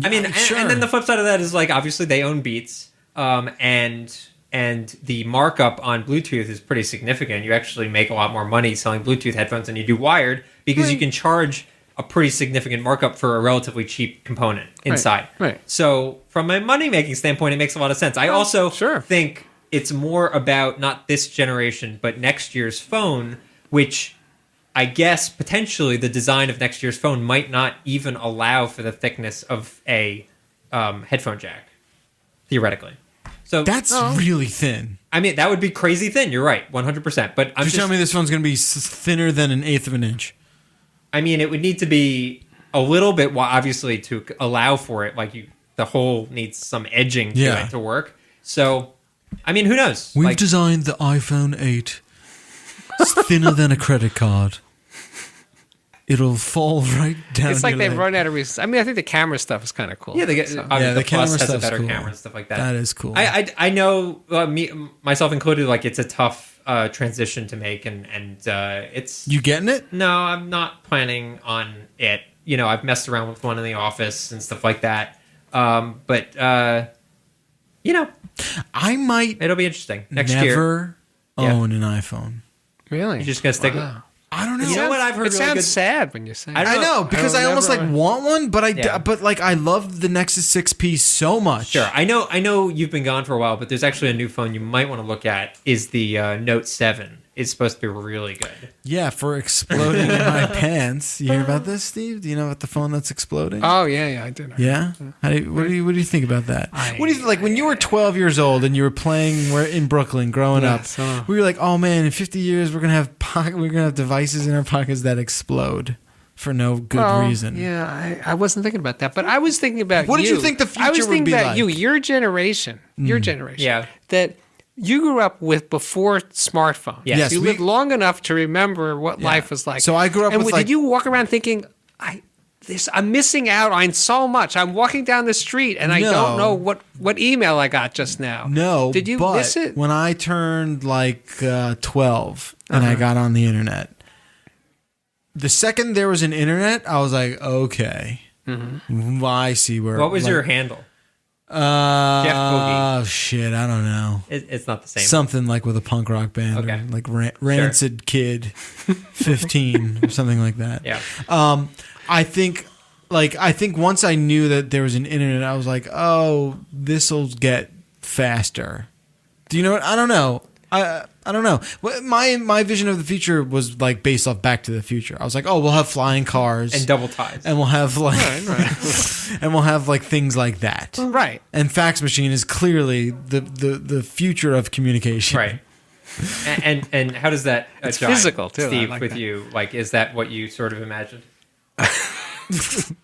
I mean, sure. and then the flip side of that is like, obviously they own Beats, and the markup on Bluetooth is pretty significant. You actually make a lot more money selling Bluetooth headphones than you do wired because you can charge a pretty significant markup for a relatively cheap component inside. right. So from a money-making standpoint, it makes a lot of sense. I also sure. think it's more about not this generation, but next year's phone, which I guess potentially the design of next year's phone might not even allow for the thickness of a headphone jack, theoretically. So That's really thin. I mean, that would be crazy thin. You're right, 100%. But I'm You're just telling me this phone's going to be thinner than an eighth of an inch. I mean, it would need to be a little bit, obviously, to allow for it. Like the hole needs some edging to it to work. So, I mean, who knows? We've designed the iPhone 8. It's thinner than a credit card. it'll fall right down. It's like your they've leg. run out of reasons. I mean, I think the camera stuff is kind of cool. Yeah, they get So- the camera Plus has a stuff's better cool. camera and stuff like that. That is cool. I know me myself included. Like it's a tough transition to make, and it's You getting it? no, I'm not planning on it. You know, I've messed around with one in the office and stuff like that. But you know, I might it'll be interesting next year. never Yeah. own an iPhone. Really? You're just gonna stick. Wow. I don't know. You know what I've heard It really sounds good- sad when you say I it. don't I know because I, I almost never- like want one, but Yeah. but like I love the Nexus 6P so much. Sure, I know you've been gone for a while, but there's actually a new phone you might want to look at. Is the Note 7? It's supposed to be really good. Yeah, for exploding in my pants. You hear about this, Steve? Do you know about the phone that's exploding? Oh yeah, I did. Yeah. What do you think about that? What do you think? Like when you were 12 years old and you were playing in Brooklyn growing Yes, up, we were like, oh man, in 50 years we're gonna have devices in our pockets that explode for no good reason. Yeah, I wasn't thinking about that, but I was thinking about What you. did you think the I was future would thinking be about like? you, your generation, Yeah. that you grew up with before smartphones. Yes, you we- lived long enough to remember what life was like. So I grew up and with, did like- you walk around thinking, I'm missing out on so much. I'm walking down the street and I No. don't know what email I got just now. No, Did you but miss it? when I turned like 12 and I got on the internet, the second there was an internet, I was like, okay, I see where. What was like, your handle? Jeff Oh shit, I don't know. It's not the same. Something like with a punk rock band, Okay. or like Rancid Kid, 15 or something like that. Yeah. I think once I knew that there was an internet, I was like, oh, this'll get faster. Do you know what? I don't know. I don't know. My vision of the future was like based off Back to the Future. I was like, oh, we'll have flying cars and double ties. and we'll have like Right. and we'll have like things like that. Right. And fax machine is clearly the future of communication. Right. And how does that It's jive, physical, too. I Steve, like with that. you? Like, is that what you sort of imagined?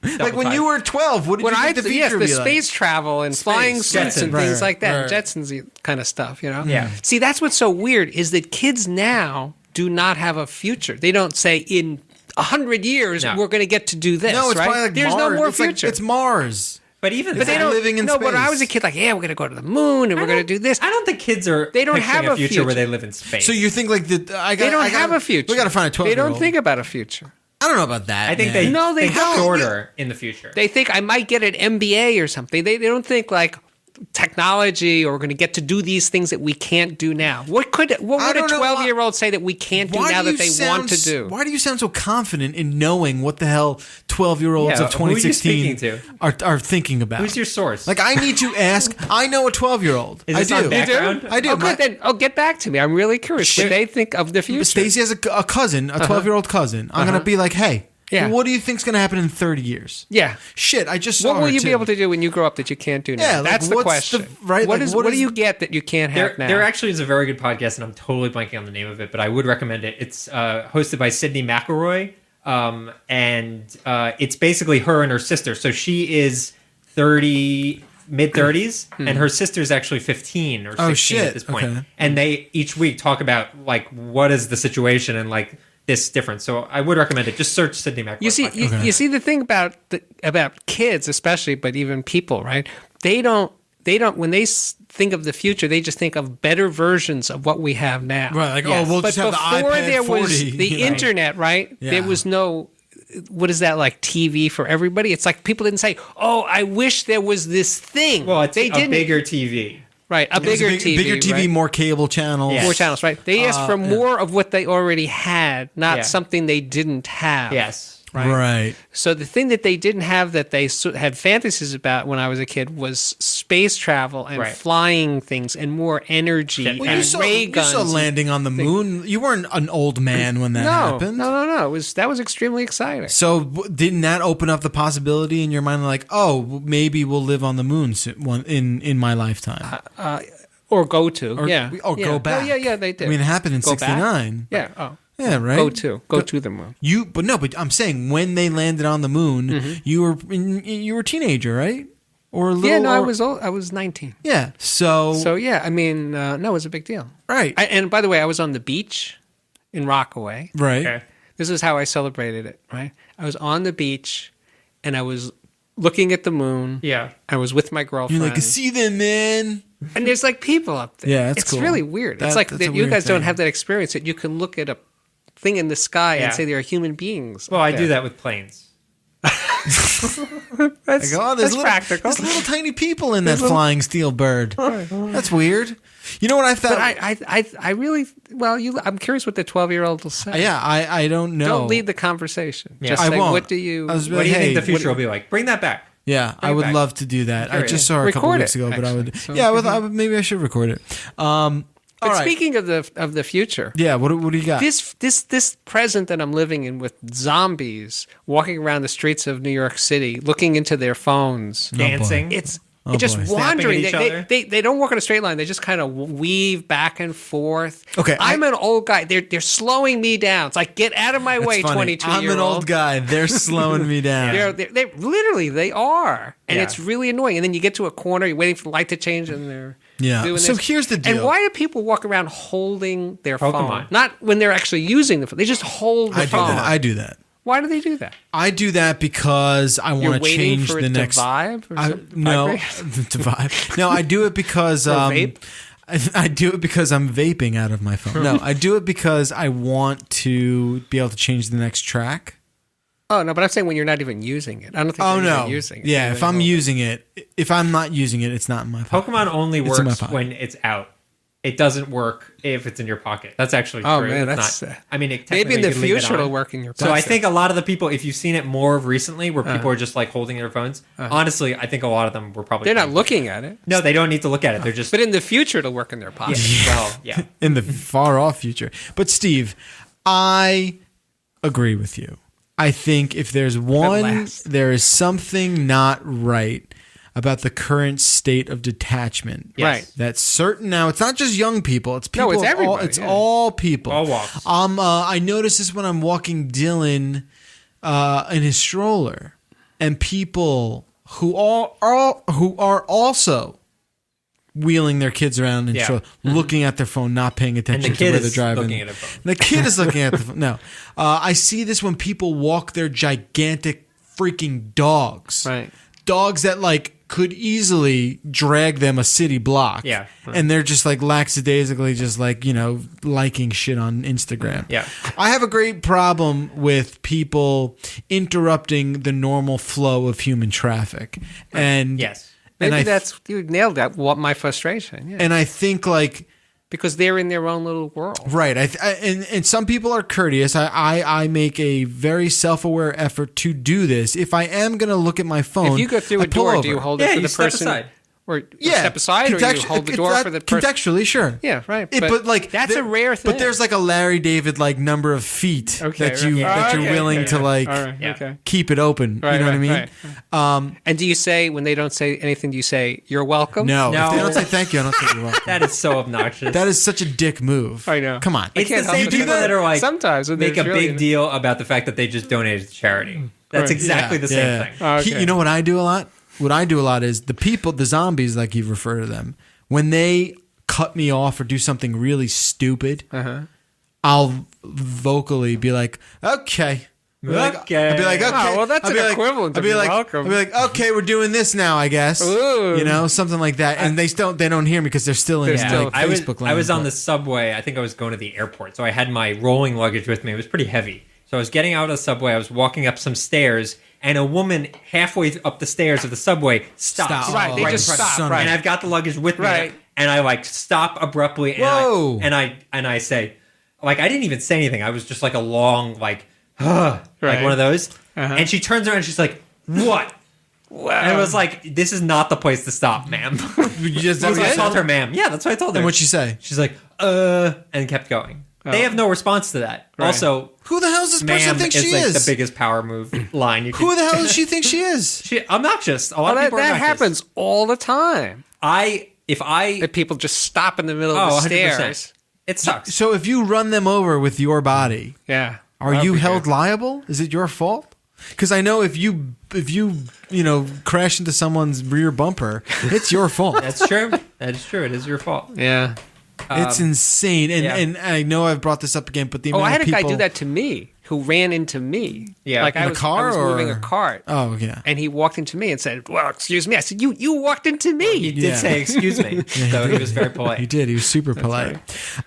Like when you were 12, what did you think the future yes, would the be like? space travel and flying suits Jetsons. and things Right, like that, right. Jetsons kind of stuff, you know. Yeah. See, that's what's so weird is that kids now do not have a future. They don't say in 100 years No. we're going to get to do this. No, it's right? probably like There's Mars. no more It's like- future. it's Mars. But even But that, they don't living in no, when I space. was a kid, like, yeah, we're going to go to the moon and we're going to do this. I don't think kids are. They don't picturing have a future future. where they live in space. So you think like the They don't have a future. We got to find a 12. They don't think about a future. I don't know about that. I think man. they No, they think don't. shorter in the future. They think I might get an MBA or something. They don't think like technology or we're going to get to do these things that we can't do now. What would a don't know why- 12-year-old say that we can't do Why now do that you they want to do? Why do you sound so confident in knowing what the hell 12-year-olds Yeah, of who are you 2016 speaking are thinking about? Who's your source? Like I need to ask. I know a 12-year-old. Is I this on do. background? I do. Oh, good. Then get back to me. I'm really curious what Shit. they think of the future. Stacey has a cousin, a 12-year-old cousin. I'm gonna be like, hey, Yeah. what do you think's gonna happen in 30 years? Yeah. Shit, I just saw What will her, you too. be able to do when you grow up that you can't do now? Yeah, like, That's the what's question. right? What Like, is what what do is- you get that you can't have now? There actually is a very good podcast, and I'm totally blanking on the name of it, but I would recommend it. It's hosted by Sydney McElroy, and it's basically her and her sister. So she is 30, mid-30s, and her sister's actually 15 or 16 Oh, shit. at this point. Okay. And they each week talk about like what is the situation and like this difference. So I would recommend it. Just search Sydney McElroy. You see, podcast. you see the thing about kids, especially, but even people, right? They don't. When they think of the future, they just think of better versions of what we have now. Right, like, Yes. oh, we'll But just have the before iPad there 40. was the you know? internet, right? Yeah. There was no. What is that like TV for everybody? It's like people didn't say, "Oh, I wish there was this thing." well, it's they a didn't. bigger TV. Right, a It was bigger a TV, bigger TV, right? more cable channels. Yes. More channels, right? They asked for more of what they already had, not Yeah. something they didn't have. Yes. Right. So the thing that they didn't have that they had fantasies about when I was a kid was space travel and Right. flying things and more energy Well, and ray you guns. saw landing on the moon. You weren't an old man when that no, happened. no. That was extremely exciting. So didn't that open up the possibility in your mind, like, oh, maybe we'll live on the moon in my lifetime, Or go to, or, yeah, or yeah. go back? Yeah, they did. I mean, it happened in Go back? '69. Yeah, oh, Yeah, right. go to the moon. But I'm saying when they landed on the moon, you were a teenager, right? Or a little? Yeah, no, I or- was old. I was 19. Yeah. So So yeah, I mean, no, it was a big deal. right, And by the way, I was on the beach in Rockaway. right. Okay. This is how I celebrated it, right? I was on the beach, and I was looking at the moon. Yeah. I was with my girlfriend. You're like, see them, man. And there's like people up there. Yeah, that's it's cool. really weird. It's like That's that a you weird guys don't thing. have that experience that you can look at a thing in the sky Yeah. and say there are human beings. Well, up I there. do that with planes. That's, Like, oh, that's practical. there's little tiny people in that flying steel bird. That's weird. You know what I thought? But I really, well, I'm curious what the 12-year-old will say. Yeah, I don't know. Don't lead the conversation. Yeah. Just I say, won't. what do you... I was What do you hey, think the what- future will be like? Bring that back. Yeah, I Bring it would back. love to do that. I Curious. just saw her a couple Record weeks it, ago, but I would. actually. So Yeah, if you maybe I should record it. All But right. speaking of the future, Yeah, what do you got? this present that I'm living in with zombies walking around the streets of New York City, looking into their phones, Dancing. it's Oh, just boy. wandering. Snapping at each other? They don't walk in a straight line. They just kind of weave back and forth. Okay, I'm an old guy. They're slowing me down. It's like, get out of my That's way, funny. 22-year-old. I'm an old guy. They're slowing me down. They literally they are, and Yeah. it's really annoying. And then you get to a corner, you're waiting for the light to change, and they're doing So this. here's the deal. And why do people walk around holding their phone? Pokemon. Not when they're actually using the phone. They just hold the I do phone. that. I do that. Why do they do that? I do that because I You're want to waiting change for the it next. to vibe? Or something? No, Vibrate? to vibe. No, I do it because vape? I do it because I'm vaping out of my phone. No, I do it because I want to be able to change the next track. Oh no, but I'm saying when you're not even using it. I don't think Oh you're no, even using it. yeah. You're If I'm holding it. using it, if I'm not using it, it's not in my pocket. Pokemon only It's in my works pocket. when it's out. It doesn't work if it's in your pocket. That's actually Oh, true. man, It's that's, not, I mean, it maybe in the technically you could leave it future it'll on. work in your So I pocket. think a lot of the people, if you've seen it more recently, where people are just like holding their phones, honestly, I think a lot of them were probably they're not playing. looking at it. No, they don't need to look at it. They're just. But in the future it'll work in their pocket. Well, yeah. in the far off future. But Steve, I agree with you. I think if there's one, last. there is something not right about the current state of detachment. Yes. Right. That's certain now. It's not just young people. It's people. No, it's of all, everybody, it's yeah. all people. All walks. I noticed this when I'm walking Dylan in his stroller, and people who are also wheeling their kids around in Yeah. stroller, looking at their phone, not paying attention to kid where they're is driving. looking at a phone. The kid is looking at the phone. No, I see this when people walk their gigantic freaking dogs. Right. Dogs that like could easily drag them a city block. Yeah. And they're just like lackadaisically just like, liking shit on Instagram. Yeah. I have a great problem with people interrupting the normal flow of human traffic. And Yes. Maybe and you nailed that. What my frustration? Yeah. and I think like Because they're in their own little world. right. And some people are courteous. I make a very self-aware effort to do this. If I am going to look at my phone, If you go through I a pull door, over. do you hold Yeah, it for you the step person? aside. Or step aside, or you hold the door for the person? Contextually, sure. Yeah, right. But like that's a rare thing. But there's like a Larry David like number of feet Okay, that you right. that you're Okay, willing okay, to like all right, Yeah. okay. keep it open. Right, you know right, what I mean? And do you say when they don't say anything? Do you say you're welcome? No, No. if they don't say thank you, I don't think you're welcome. That is so obnoxious. That is such a dick move. I know. Come on. It's the can't help same it. people You do that are like sometimes when make a there's really- big deal about the fact that they just donated to charity. That's Right. exactly the same thing. Oh, okay. You know what I do a lot? What I do a lot is the zombies, like you refer to them, when they cut me off or do something really stupid, I'll vocally be like, okay. Okay. I'll be like, okay. Oh, well, that's I'll an be like- equivalent I'll of be you're like, welcome. I'll be like, okay, we're doing this now, I guess. Ooh. Something like that. And they don't hear me because they're still in still- like, I was, Facebook land. I was on but- the subway. I think I was going to the airport. So I had my rolling luggage with me. It was pretty heavy. So I was getting out of the subway. I was walking up some stairs, and a woman halfway up the stairs of the subway stops. Stop. Right, they Oh, just right in stop. front of Right. And I've got the luggage with me. Right. And I like stop abruptly. And Whoa. I say, like, I didn't even say anything. I was just like a long, like, like Right. one of those. Uh-huh. And she turns around and she's like, what? Wow. And I was like, this is not the place to stop, ma'am. You just- That's what I and told her, ma'am. Yeah, that's what I told her. what'd she say? She's like, and kept going. They have no response to that. Right. Also, Who the hell does this person ma'am think is she like is? the biggest power move line you can. Who the hell does she think she is? She obnoxious. A lot Well, of people are that obnoxious. happens all the time. If I That people just stop in the middle oh, of the 100%. stairs. It sucks. So if you run them over with your body, Yeah. are That'd you be held good. liable? Is it your fault? Because I know if you crash into someone's rear bumper, it's your fault. That's true. That is true. It is your fault. Yeah. It's insane, and yeah. and I know I've brought this up again, but the Oh, amount I had of a people, guy do that to me. who ran into me. Yeah. Like In I a was, car I was moving or- a cart. Oh, yeah. And he walked into me and said, "Well, excuse me." I said, "You walked into me." He did Yeah. say, "Excuse me," so he was very polite. He did. He was super polite.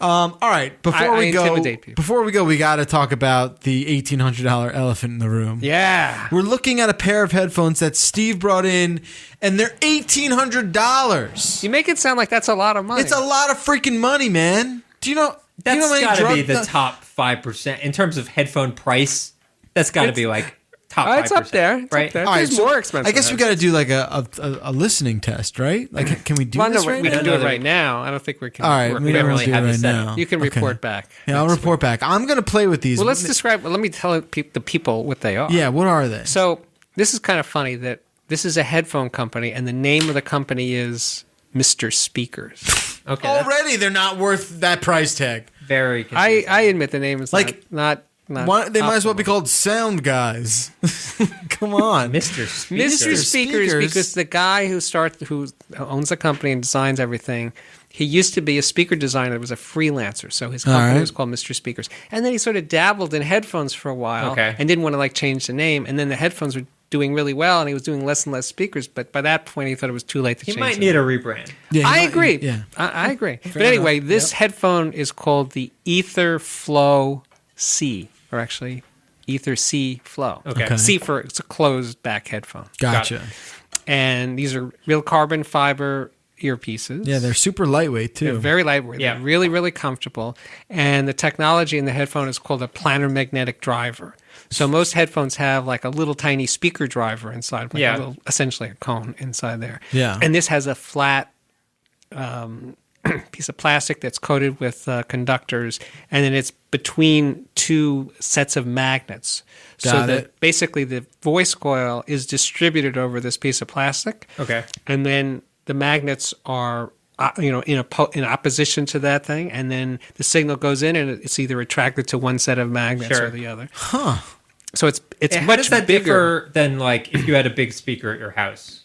All right. Before I we go, intimidate people. we got to talk about the $1,800 elephant in the room. Yeah. We're looking at a pair of headphones that Steve brought in, and they're $1,800. You make it sound like that's a lot of money. It's a lot of freaking money, man. Do you know? That's you know how many got to be the drug- top 5% in terms of headphone price. That's got to be like top 5%. It's up there. It's right? up there. All right, There's so more expensive. I guess we got to do like a listening test, right? Like, can we do Well, this no, right we now? can do it Another- right now. I don't think we can. All right, work we it don't out. want to do it really right have this set now. up. You can Okay. report back. Yeah, I'll report back. I'm going to play with these. Well, let's describe. Let me tell the people what they are. Yeah, what are they? So this is kind of funny that this is a headphone company, and the name of the company is Mr. Speakers. Okay, that's Already, they're not worth that price tag. very confusing. I admit the name is Like, not Why, they might as well be optimal. called sound guys. Come on. Mr. Speaker. Mr. Speakers, Speakers. because the guy who owns the company and designs everything, he used to be a speaker designer. Was a freelancer, so his company right. was called Mr. Speakers. And then he sort of dabbled in headphones for a while, Okay. and didn't want to like change the name. And then the headphones were doing really well, and he was doing less and less speakers. But by that point, he thought it was too late to He change. might the need name. a rebrand. Yeah, you I might- agree. Yeah. I agree. But anyway, enough. this Yep. headphone is called the Ether Flow C, or actually Ether C Flow. Okay. C for it's a closed back headphone. Gotcha. And these are real carbon fiber earpieces. Yeah, they're super lightweight too. They're very lightweight. Yeah. They're really, really comfortable. And the technology in the headphone is called a planar magnetic driver. So most headphones have like a little tiny speaker driver inside, like Yeah. a little, essentially a cone inside there. Yeah. And this has a flat piece of plastic that's coated with conductors, and then it's between two sets of magnets. So Got that it. basically the voice coil is distributed over this piece of plastic. Okay. And then the magnets are, in opposition to that thing, and then the signal goes in, and it's either attracted to one set of magnets Sure. or the other. Huh. So it's How much does that bigger. differ than like if you had a big speaker at your house?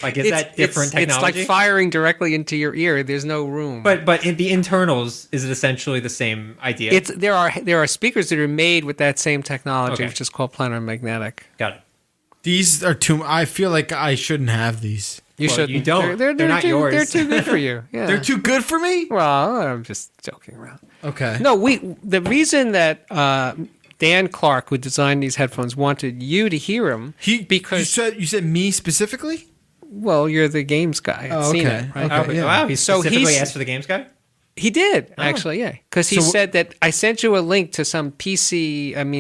Like, is that different technology? It's like firing directly into your ear. There's no room. But in the internals, is it essentially the same idea? there are speakers that are made with that same technology, Okay. which is called planar magnetic. Got it. These are too. I feel like I shouldn't have these. You Well, should. you don't. They're not too, yours. They're too good for you. Yeah. They're too good for me. Well, I'm just joking around. Okay. No, the reason that Dan Clark, who designed these headphones, wanted you to hear them because you said me specifically. well, you're the games guy at Oh, okay. CNET, right? Okay. Oh, yeah. wow, he So specifically he's- asked for the games guy? He did actually, yeah, because he So- said that I sent you a link to some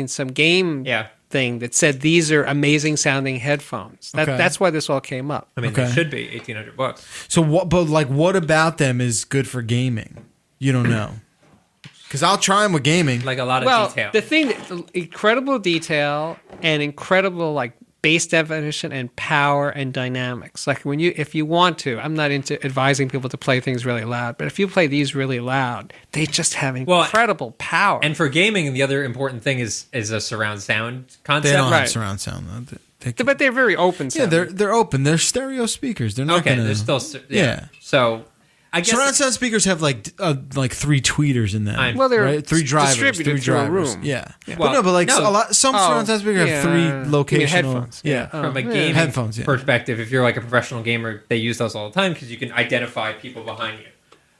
some game Yeah. thing that said these are amazing sounding headphones. Okay. That's why this all came up. I mean, Okay. they should be $1,800. So what? But like, what about them is good for gaming? You don't know. Because I'll try them with gaming. Like a lot of Well, detail. the thing, incredible detail and incredible like bass definition and power and dynamics. Like if you want to, I'm not into advising people to play things really loud, but if you play these really loud, they just have incredible power. And for gaming, the other important thing is a surround sound concept. they don't right. have surround sound though. but they're very open. Yeah, sounding. they're open. They're stereo speakers. They're not Okay, gonna. they're still Yeah. So I guess Surround sound speakers have like 3 tweeters in them. Well, they're right? 3 drivers. distributed 3 through a drivers. room. Yeah. Well, But no. some surround sound speakers have 3 You mean locational. headphones. Yeah. from a yeah. gaming Headphones, yeah. perspective, if you're like a professional gamer, they use those all the time because you can identify people behind you.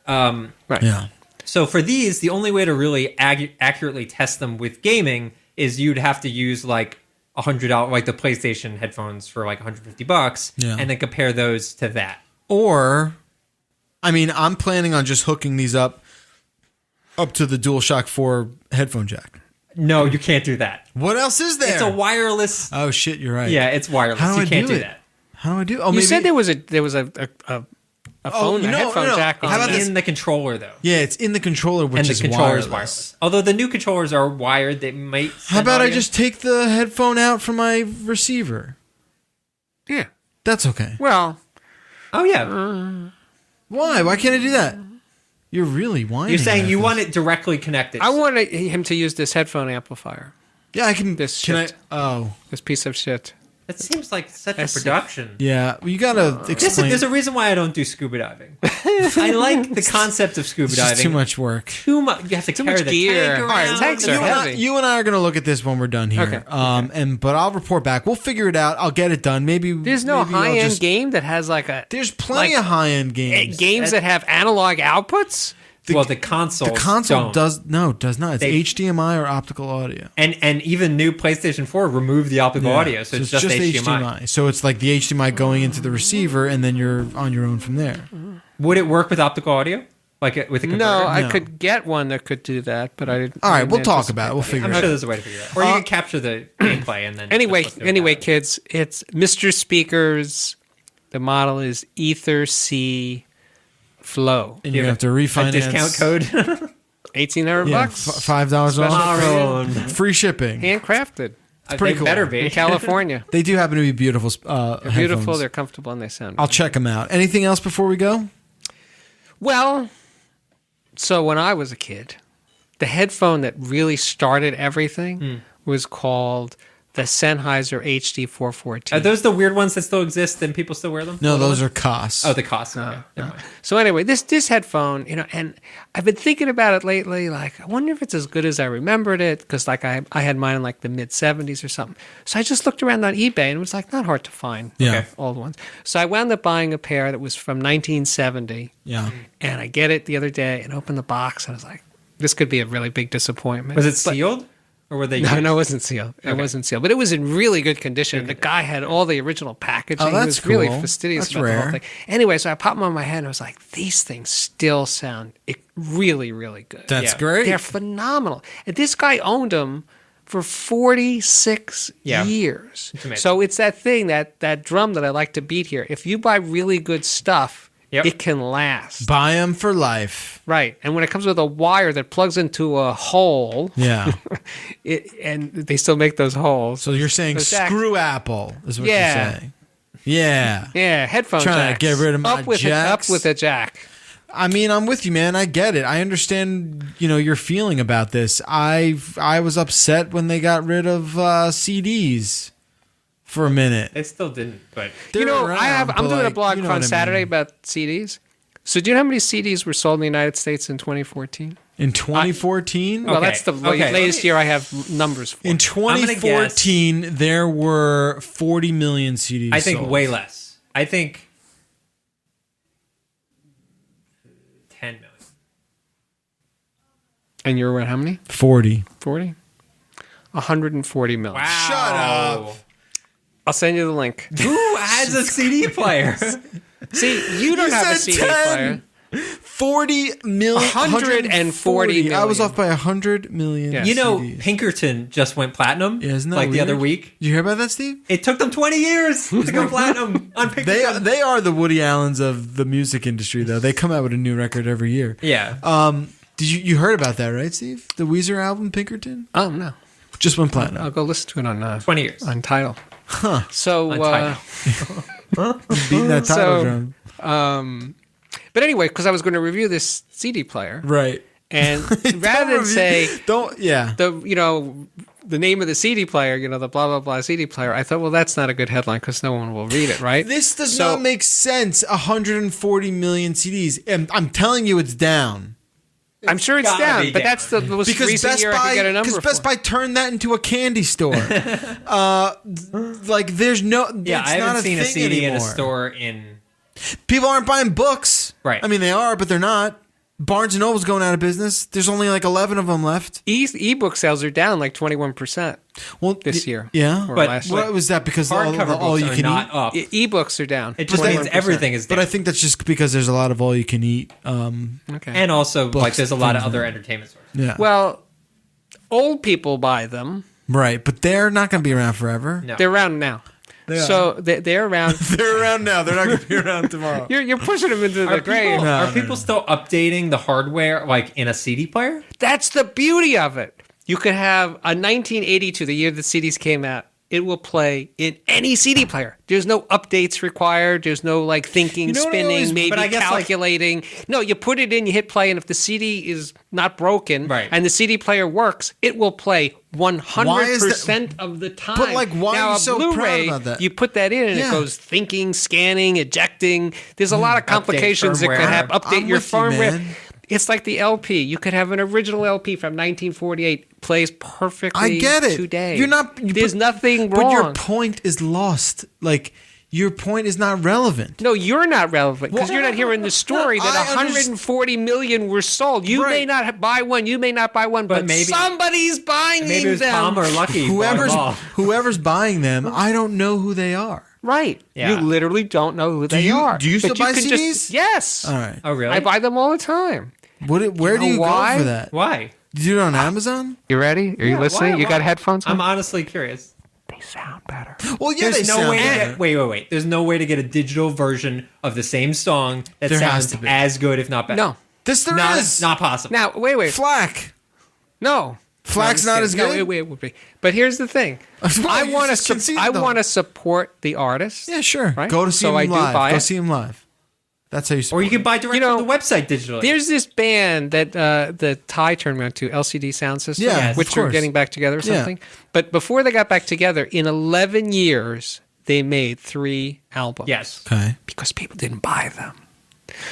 Right. Yeah. So for these, the only way to really accurately test them with gaming is you'd have to use like $100, like the PlayStation headphones for like $150, Yeah. and then compare those to that. Or, I mean, I'm planning on just hooking these up to the DualShock 4 headphone jack. No, you can't do that. What else is there? It's a wireless. Oh shit, you're right. Yeah, it's wireless. How do You I can't do do it? that. How do I do? Oh, You maybe, said there was a phone, a headphone jack on How about it. this? In the controller though, Yeah, it's in the controller, which and the is controller is wireless. wireless. Although the new controllers are wired, they might. How send about I audio. just take the headphone out from my receiver? Yeah. That's okay. Well, Oh yeah, Why? Why can't I do that? You're really whining. you're saying about you this. want it directly connected. I wanted him to use this headphone amplifier. Yeah, I can. This Can shit. I? Oh, This piece of shit. That seems like such a That's- production. Yeah, you gotta explain. There's a reason why I don't do scuba diving. I like the concept of scuba It's just diving. too much work. Too much. You have to carry much the gear. tank All around. right, tanks are heavy. You and I are gonna look at this when we're done here. Okay. But I'll report back. We'll figure it out. I'll get it done. Maybe There's no maybe I'll high-end just- game that has like a... There's plenty like, of high-end games. games that have analog outputs? Well, the console. The console don't. does not. It's They- HDMI or optical audio. And even new PlayStation 4 removed the optical audio, so it's just HDMI. So it's like the HDMI going into the receiver, and then you're on your own from there. Would it work with optical audio? Like with a converter? No, I No. could get one that could do that, but I didn't. All I right, didn't we'll talk anticipate about it. We'll that. figure I'm it sure out. there's a way to figure it out. Or you can capture the gameplay and then... Anyway, just listen to it. kids, it's Mr. Speakers. The model is Ether C Flow. And you're gonna have to refinance. A discount code? $1,800 Yeah, bucks. $5 Special off. Maroon. Free shipping. Handcrafted pretty They cool. better in be. California. They do happen to be beautiful. They're beautiful, headphones. they're comfortable, and they sound I'll good. check them out. Anything else before we go? Well, so when I was a kid, the headphone that really started everything was called the Sennheiser HD414. Are those the weird ones that still exist and people still wear them? No, those are costs. Oh, the cost. Okay. Never mind. So anyway, this headphone, and I've been thinking about it lately. Like, I wonder if it's as good as I remembered it, because like I had mine in like the mid '70s or something. So I just looked around on eBay, and it was like not hard to find. Yeah. Old ones. So I wound up buying a pair that was from 1970, Yeah. and I get it the other day and opened the box, and I was like, this could be a really big disappointment. Was it But- sealed? Or were they... No, it wasn't sealed. It wasn't sealed, but it was in really good condition. The guy had all the original packaging. Oh, He that's was really cool. fastidious That's about the whole rare. thing. Anyway, so I popped them on my head and I was like, these things still sound really, really good. That's Yeah. great. They're phenomenal. And this guy owned them for 46 Yeah. years. It's amazing. So it's that thing, that drum that I like to beat here. If you buy really good stuff, Yep. it can last. Buy them for life. Right. And when it comes with a wire that plugs into a hole, Yeah. and they still make those holes. So you're saying Those jacks. screw Apple is what Yeah. you're saying. Yeah. Yeah, headphone Trying to jacks. get rid of my up with jacks. up with a jack. I mean, I'm with you, man. I get it. I understand, your feeling about this. I was upset when they got rid of CDs for a minute. They still didn't, but... They're around, I'm but, doing a like, blog you know on what I Saturday mean. about CDs. So do you know how many CDs were sold in the United States in 2014? In 2014? Well, Okay, that's the okay. latest year I have numbers for. In gonna 2014, there were 40 million CDs I think sold. way less. I think 10 million. And you're at how many? 40. 40? 140 million. Wow. Shut up. I'll send you the link. Who has a CD player? See, you don't You have a said CD 10. player. 40 million. 140 million. I was off by 100 million. Yeah. You know, CDs. Pinkerton just went platinum Yeah, isn't that like the weird? other week. Did you hear about that, Steve? It took them 20 years to go platinum on Pinkerton. They are the Woody Allens of the music industry, though. They come out with a new record every year. Yeah. Did you heard about that, right, Steve? The Weezer album, Pinkerton, Oh, no. just went platinum. I'll go listen to it on 20 years. Tidal. Huh. So, On Tidal. Beating that title So- drum. but anyway, because I was going to review this CD player, Right. and rather than say yeah. the name of the CD player, the blah blah blah CD player, I thought, well, that's not a good headline because no one will read it, right? This does not make sense. 140 million CDs. And I'm telling you, it's down. I'm sure it's gotta down, be but down. that's the most Because recent Best year I could get a Buy, number because Best for. Buy turned that into a candy store. Like there's no. Yeah, it's I not haven't seen a thing CD in a anymore. store in... People aren't buying books. Right. I mean, they are, but they're not. Barnes and Noble's going out of business. There's only like 11 of them left. Ebook sales are down like 21% Well, this year. Yeah. Or But last What year. was that? Because all Hardcover you books are can not eat. up. Ebooks are down. It just means 21%. everything is down. But I think that's just because there's a lot of all you can eat. Okay. And also, like, there's a lot of things other entertainment stores. Yeah. Well, old people buy them. Right, but they're not going to be around forever. No. They're around now. They So they're around. They're around now. They're not going to be around tomorrow. You're pushing them into the grave. Are people still updating the hardware, like, in a CD player? That's the beauty of it. You could have a 1982, the year the CDs came out, it will play in any CD player. There's no updates required. There's no like thinking, what I spinning, always- maybe but I guess, calculating. No, you put it in, you hit play, and if the CD is not broken Right. and the CD player works, it will play 100% of the time. But, like, why now, are you a so proud Blu-ray, about that? you put that in and Yeah. it goes thinking, scanning, ejecting. There's a lot of complications that could firmware. happen. Update I'm your with you, firmware. man. It's like the LP. You could have an original LP from 1948 plays perfectly I get it. today. You're not. There's nothing But wrong. your point is lost. Like your point is not relevant. No, you're not relevant because Well, you're not hearing the story that I 140 million were sold. You may Right. not buy one, you may not buy one, but maybe- somebody's buying Maybe it was them. Palmer Luckey. who bought them all. Whoever's buying them, I don't know who they are. Right. Yeah. You literally don't know who they are. do you still But buy can CDs? Yes. All right. Oh, really? I buy them all the time. Where do know you why? go for that? Why? Do you do it on Amazon? You ready? Are you Yeah, listening? why- You got why? headphones on? I'm honestly curious. They sound better. Well, yeah, There's they no sound way to better. get. Wait. There's no way to get a digital version of the same song that There has sounds to be. as good, if not better. No. This there not is. not possible. Now, wait. Flack. No. Flack's No, I'm not just as kidding. good? No, it would be. But here's the thing. I You want just conceded, I though. want to support the artist. Yeah, sure. Right? Go to see So him I do live. buy Go it. see him live. That's how you Or support. you can buy direct You know, from the website digitally. There's this band that the Ty turned me on to, LCD Sound System, Yeah, Yes, which of are course. getting back together or Yeah. something. But before they got back together, in 11 years, they made 3 albums. Yes. Okay. Because people didn't buy them.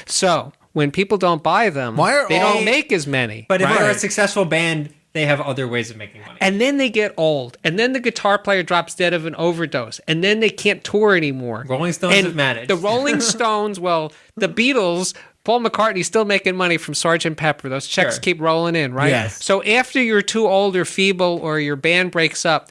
So when people don't buy them, Why are they all- don't make as many. But if they're a Right. successful band, they have other ways of making money. And then they get old. And then the guitar player drops dead of an overdose. And then they can't tour anymore. Rolling Stones And have managed. The Rolling Stones, well, the Beatles, Paul McCartney's still making money from Sgt. Pepper. Those checks Sure. keep rolling in, right? Yes. So after you're too old or feeble or your band breaks up,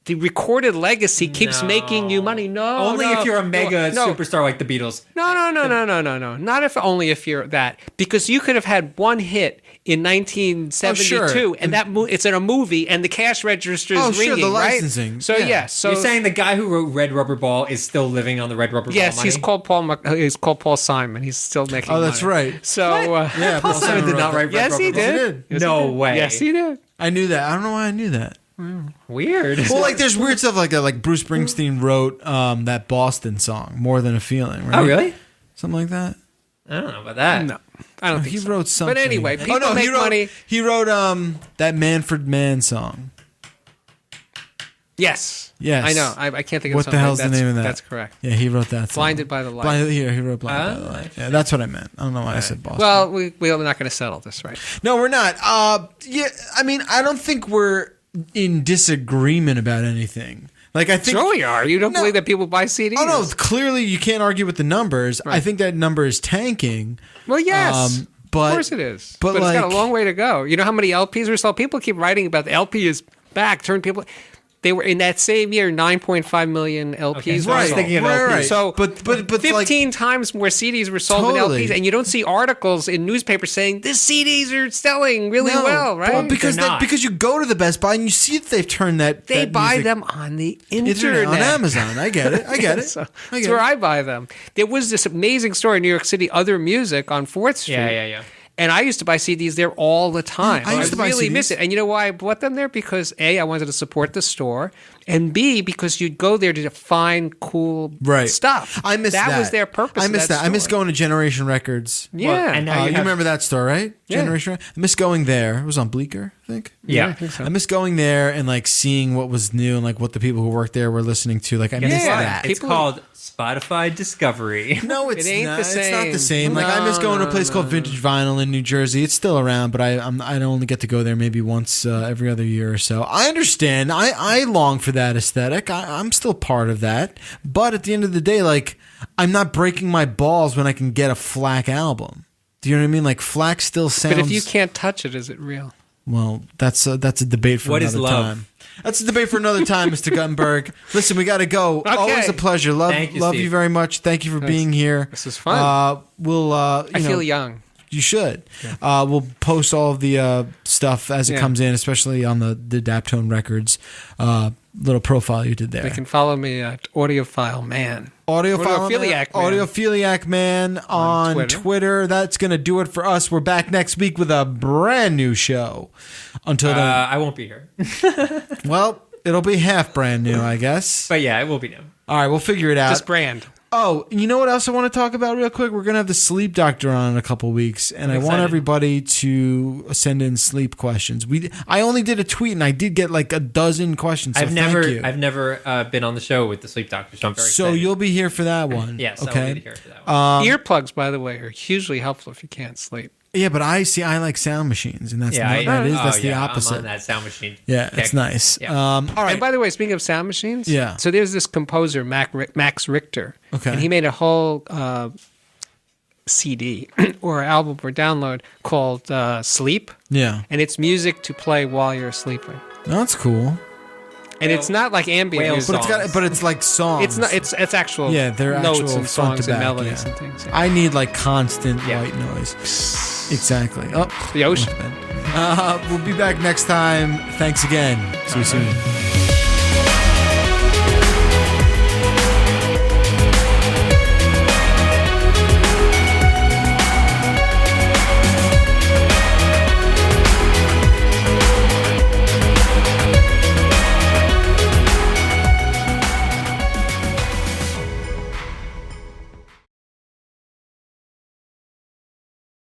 the recorded legacy keeps No. making you money. No, Only no, if you're a mega no. superstar like the Beatles. No. Not if only if you're that. Because you could have had one hit in 1972, Oh, sure. and that it's in a movie, and the cash register is Oh, sure, ringing, the right? licensing. So Yeah. yes, so You're saying the guy who wrote Red Rubber Ball is still living on the Red Rubber Ball yes, money? he's called Paul Simon. He's still making. Oh, that's money. right. So Yeah, Paul Simon did not write Red yes, Rubber he Ball. did. Yes, No way. Yes, he did. I knew that. I don't know why I knew that. Weird. Well, like there's weird stuff like that. Like Bruce Springsteen wrote that Boston song, "More Than a Feeling." Right? Oh, really? Something like that. I don't know about that. No, I don't think He so. wrote something. But anyway, people make he wrote, money. He wrote that Manfred Mann song. Yes. Yes. I know. I can't think of What something. the hell's the That's- name of that? That's correct. Yeah, he wrote that. Song. Blinded by the Light. Blinded. Here, he wrote "Blinded by the Light." Yeah, that's what I meant. I don't know why I said Boston. Well, we're not going to settle this, right? no, we're not. Yeah, I mean, I don't think we're in disagreement about anything. Like, I think. Sure we are. You don't No. believe that people buy CDs? Oh no! Clearly, you can't argue with the numbers. I Right. think that number is tanking. Well, yes. But of course it is. But, But it's got like, a long way to go. You know how many LPs were sold? People keep writing about the LP is back. Turn people. They were in that same year, 9.5 million LPs. Okay, so were I was sold. thinking of right, LPs. right. So, but 15 times more CDs were sold Totally. with LPs, and you don't see articles in newspapers saying this CDs are selling really no, well, right? well, because They're not. because you go to the Best Buy and you see that they've turned that. they that buy music them on the internet internet. on Amazon. I get it. I get it. So I that's get where it. I buy them. There was this amazing store in New York City, Other Music on 4th Street. Yeah. And I used to buy CDs there all the time. I used to buy really CDs. miss it. And you know why I bought them there? Because A, I wanted to support the store, and B, because you'd go there to find cool Right. stuff. I miss that. That was their purpose. I of miss that. I miss store. going to Generation Records. Yeah. Well, and now You you have- remember that store, right? Yeah. Generation. I miss going there. It was on Bleecker, I think. Yeah. I think so. I miss going there and like seeing what was new and like what the people who worked there were listening to. Like I miss Yeah. that. It's People- called Spotify Discovery. No, it's ain't not. the It's not the same. same. Like I miss going to a place called Vintage Vinyl in New Jersey. It's still around, but I only get to go there maybe once every other year or so. I understand. I long for that aesthetic. I'm still part of that. But at the end of the day, like I'm not breaking my balls when I can get a Flack album. Do you know what I mean? Like Flack still sounds. But if you can't touch it, is it real? Well, that's a debate for What another is love? time. That's a debate for another time, Mr. Guttenberg. Listen, we got to go. Okay. Always a pleasure. Love Thank you, love Steve. you very much. Thank you for being here. This is fun. We'll. I feel young. You should. We'll post all of the stuff as it Yeah. comes in, especially on the Daptone Records little profile you did there. They can follow me at Audiophile Man. Audiophiliac Man. Audiophiliac Man on Twitter. That's going to do it for us. We're back next week with a brand new show. Until then, I won't be here. well, It'll be half brand new, I guess. But yeah, it will be new. All right, we'll figure it out. Just brand. Oh, you know what else I want to talk about real quick? We're going to have the sleep doctor on in a couple weeks, and I want everybody to send in sleep questions. I only did a tweet, and I did get like a dozen questions, so I've never been on the show with the sleep doctor, so I'm very excited. So you'll be here for that one. Yes, okay. I'll be here for that one. Earplugs, by the way, are hugely helpful if you can't sleep. Yeah, but I like sound machines, and that's the opposite. I'm on that sound machine. Yeah, it's nice. Yeah. All right. And by the way, speaking of sound machines, yeah. So there's this composer, Max Richter, okay, and he made a whole CD or album for download called Sleep. Yeah, and it's music to play while you're sleeping. That's cool. And it's not like ambient music, but it's like songs. It's not. It's actual. Yeah, they're notes actual and songs and melodies and things. Yeah. I need like constant white noise. Exactly. Oh, the ocean. We'll be back next time. Thanks again. See you soon.